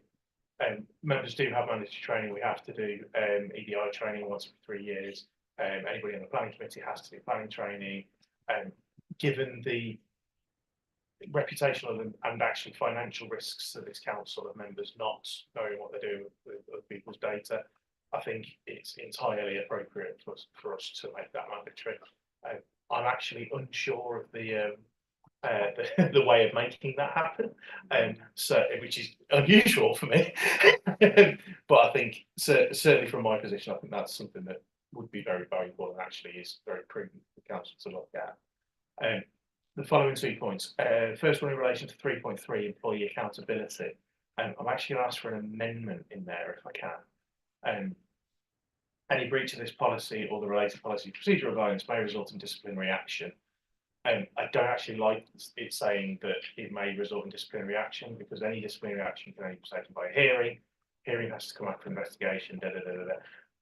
Members do have mandatory training. We have to do EDI training once every 3 years. Anybody on the planning committee has to do planning training. Given the reputational and actually financial risks to this council of members not knowing what they're doing with people's data, I think it's entirely appropriate for us to make that mandatory. I'm actually unsure of the way of making that happen, so which is unusual for me. But I think certainly from my position, I think that's something that would be very valuable and actually is very prudent for the council to look at. The following 2 points. First one in relation to 3.3 employee accountability. I'm actually going to ask for an amendment in there if I can. Any breach of this policy or the related policy procedural guidance may result in disciplinary action. I don't actually like it saying that it may result in disciplinary action, because any disciplinary action can only be taken by a hearing. Hearing has to come after investigation.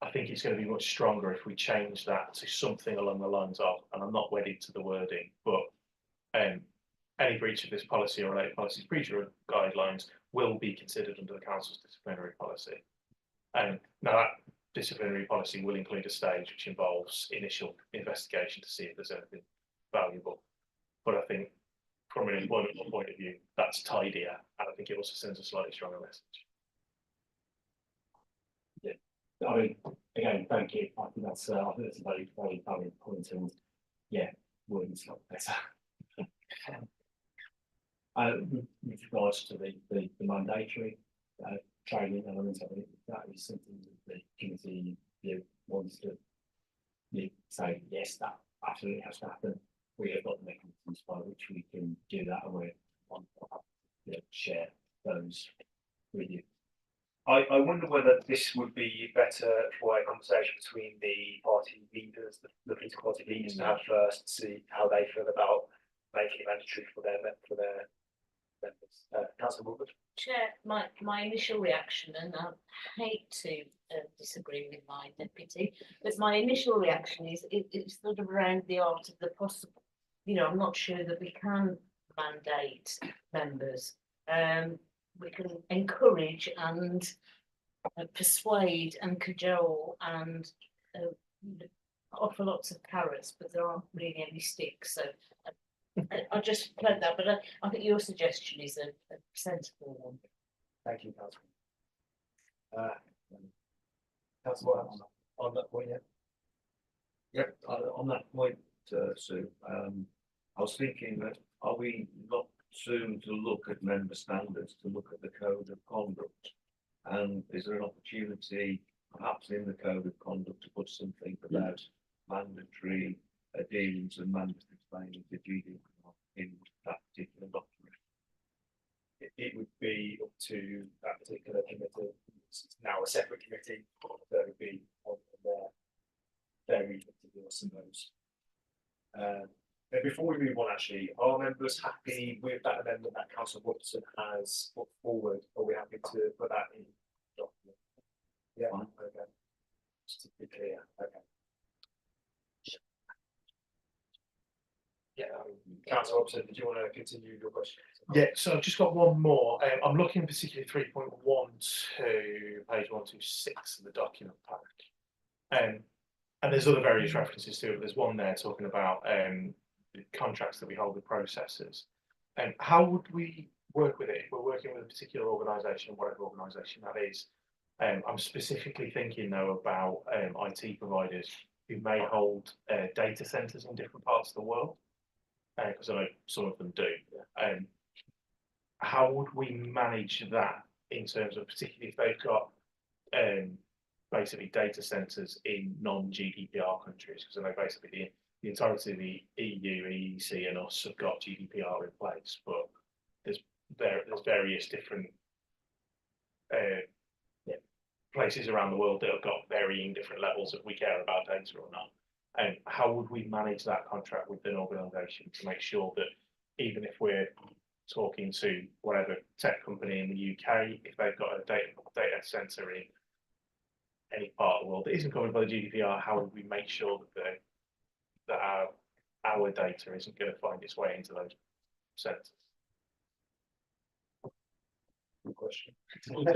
I think it's going to be much stronger if we change that to something along the lines of, and I'm not wedded to the wording, but any breach of this policy or related policies procedural guidelines will be considered under the council's disciplinary policy. Now that disciplinary policy will include a stage which involves initial investigation to see if there's anything valuable. But I think from an employment point of view, that's tidier, and I think it also sends a slightly stronger message. Yeah, I mean, again, thank you. I think that's a very valid point, and yeah, wording's not better. With regards to the mandatory training element, I think that is something that the committee wants to say yes, that absolutely has to happen. We have got the mechanisms by which we can do that, and we're on, share those with you. I wonder whether this would be better for a conversation between the party leaders, the political party leaders to have first, see how they feel about making it mandatory for their members. Councillor Woodward? Chair, my initial reaction, and I hate to disagree with my deputy, but my initial reaction is it's sort of around the art of the possible. You know, I'm not sure that we can mandate members. We can encourage and persuade and cajole and offer lots of carrots, but there aren't really any sticks. So I just played that, but I think your suggestion is a sensible one. Thank you, Councillor. Councillor, on that point, yeah. Yep, on that point, Sue, I was thinking that are we not soon to look at member standards, to look at the code of conduct? And is there an opportunity, perhaps in the code of conduct, to put something about mandatory dealings and mandatory training to GDPR in that particular document? It would be up to that particular committee. It's now a separate committee, that would be on their very particular some of those. But before we move on, actually, are members happy with that amendment that Councillor Watson has put forward? Are we happy to put that in the document? Yeah, okay. Just to be clear, okay. Yeah, Councillor Watson, did you want to continue your question? Yeah, so I've just got one more. I'm looking particularly 3.12, page 126 of the document pack. And there's other various references to it. There's one there talking about the contracts that we hold with processors. And how would we work with it if we're working with a particular organisation, whatever organisation that is? I'm specifically thinking though about IT providers who may hold data centres in different parts of the world, because I know some of them do. How would we manage that in terms of, particularly if they've got basically data centres in non-GDPR countries, because I know basically the entirety of the EU, EEC and us have got GDPR in place, but there's various different places around the world that have got varying different levels of we care about data or not. And how would we manage that contract with an organisation to make sure that even if we're talking to whatever tech company in the UK, if they've got a data centre in any part of the world that isn't covered by the GDPR, how would we make sure that our data isn't going to find its way into those centres? Good question. I think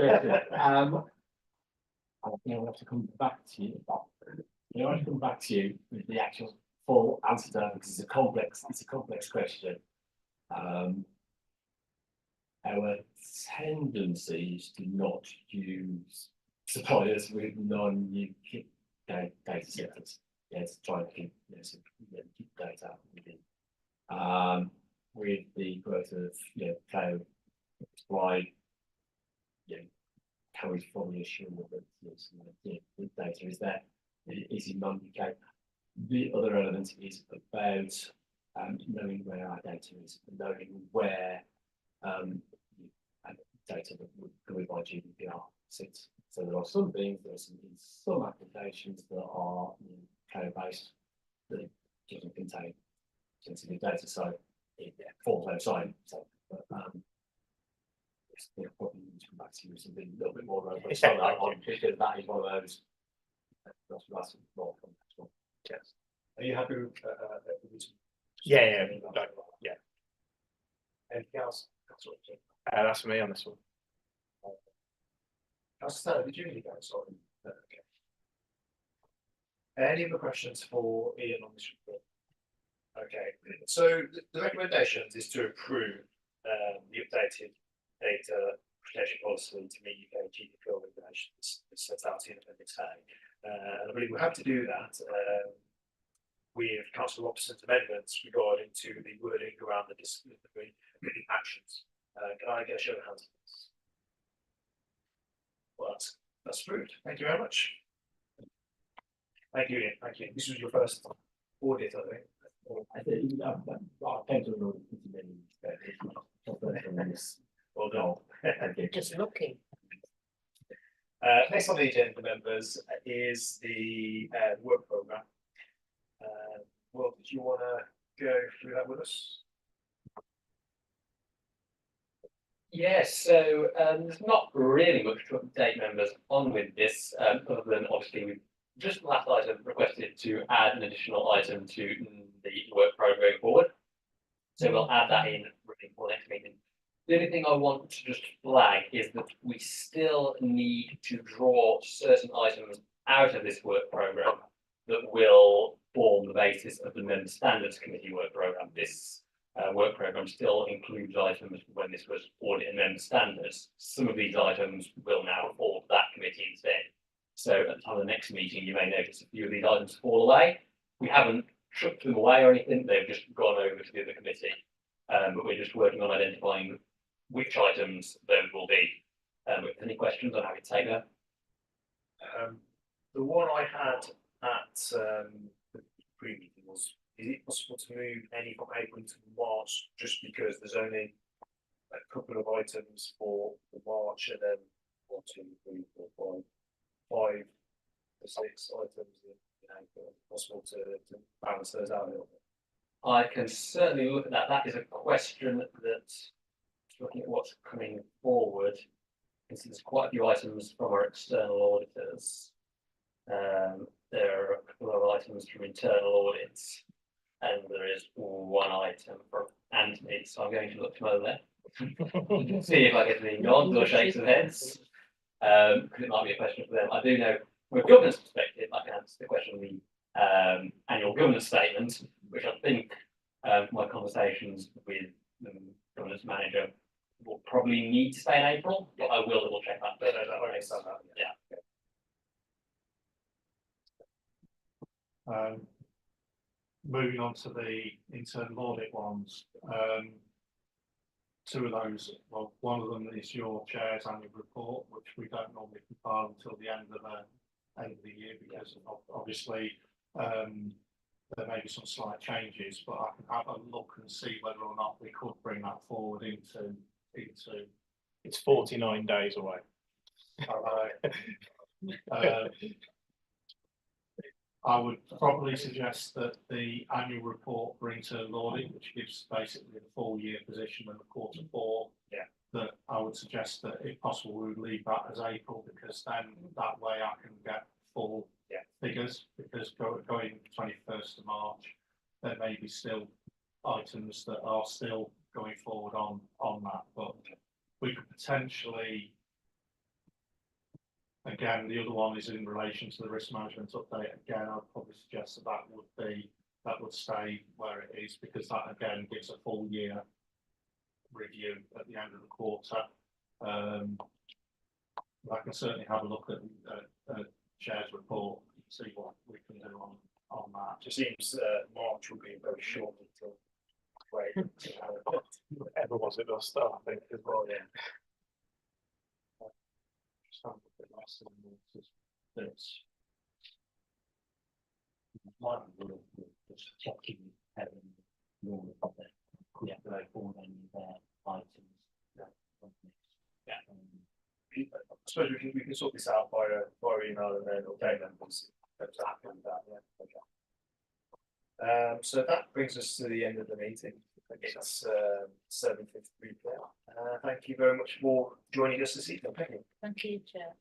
I'll have to come back to you. I'll have to come back to you with the actual full answer to that, because it's a complex question. Our tendency is to not use suppliers with non-UK data centers. To try and keep, keep data within. With the growth of cloud supply, can we fully assume that the data is there? Is in non-UK? The other element is about knowing where our data is, knowing where data that would go by GDPR sits. So there are some things, there's some applications that are cloud-based that doesn't contain sensitive data, so it falls outside. So, it's probably need to come back to you with something a little bit more robust on that one, because that is one of those. That's more complex one. Yes. Are you happy with Yeah. Anything else? That's me on this one. Councillor, did you need to go? Sorry. Okay. Any other questions for Ian on this report? Okay, so the recommendations is to approve the updated data protection policy to meet UK GDPR regulations as set out in Appendix A. And I believe we have to do that with Councillor Robertson's amendments regarding to the wording around the disciplinary actions. Can I get a show of hands, please? Well, that's approved. Thank you very much. Thank you, Ian. Thank you. This was your first audit, I think. I think, I came to an audit committee, but it's not the first one on this. Well done. Okay. Just looking. Next on the agenda, members, is the work programme. Well, did you want to go through that with us? Yes, so there's not really much to update members on with this, other than obviously we've just last item requested to add an additional item to the work programme going forward. So we'll add that in really for next meeting. The only thing I want to just flag is that we still need to draw certain items out of this work programme that will form the basis of the Member Standards Committee work programme. This work programme still includes items when this was audit and member standards. Some of these items will now fall to that committee instead. So at the time of the next meeting, you may notice a few of these items fall away. We haven't chucked them away or anything, they've just gone over to the other committee. But we're just working on identifying which items those will be. If any questions, I'm happy to take them. The one I had at the pre-meeting was, is it possible to move any from April to March just because there's only a couple of items for March and then 1, 2, 3, 4, 5 to 6 items in April? Possible to balance those out a little bit? I can certainly look at that. That is a question that, looking at what's coming forward, there's quite a few items from our external auditors. There are a couple of items from internal audits, and there is one item from Anthony, so I'm going to look to my left. See if I get any nods or shakes of heads, because it might be a question for them. I do know from a governance perspective, I can answer the question on the annual governance statement, which I think my conversations with the governance manager will probably need to stay in April, but I will double check that. Yeah. Moving on to the internal audit ones, two of those, well, one of them is your chair's annual report, which we don't normally compile until the end of the year because of, obviously there may be some slight changes, but I can have a look and see whether or not we could bring that forward into. It's 49 days away. I would probably suggest that the annual report for internal audit, which gives basically the full year position and the quarter 4. Yeah. That I would suggest that if possible, we would leave that as April, because then that way I can get full figures, because going 21st of March, there may be still items that are still going forward on that, but we could potentially. Again, the other one is in relation to the risk management update. Again, I'd probably suggest that would stay where it is, because that again gives a full year review at the end of the quarter. I can certainly have a look at the chair's report, see what we can do on that. It just seems March will be very short until Ever was it last start, I think, as well. yeah. That's one of the checking normal of that could go forward any of their items. I suppose we can sort this out via email and then update them once it's happened with that. Yeah. Okay. So that brings us to the end of the meeting. It's 7:53 p.m. Thank you very much for joining us this evening. Thank you. Thank you, Chair.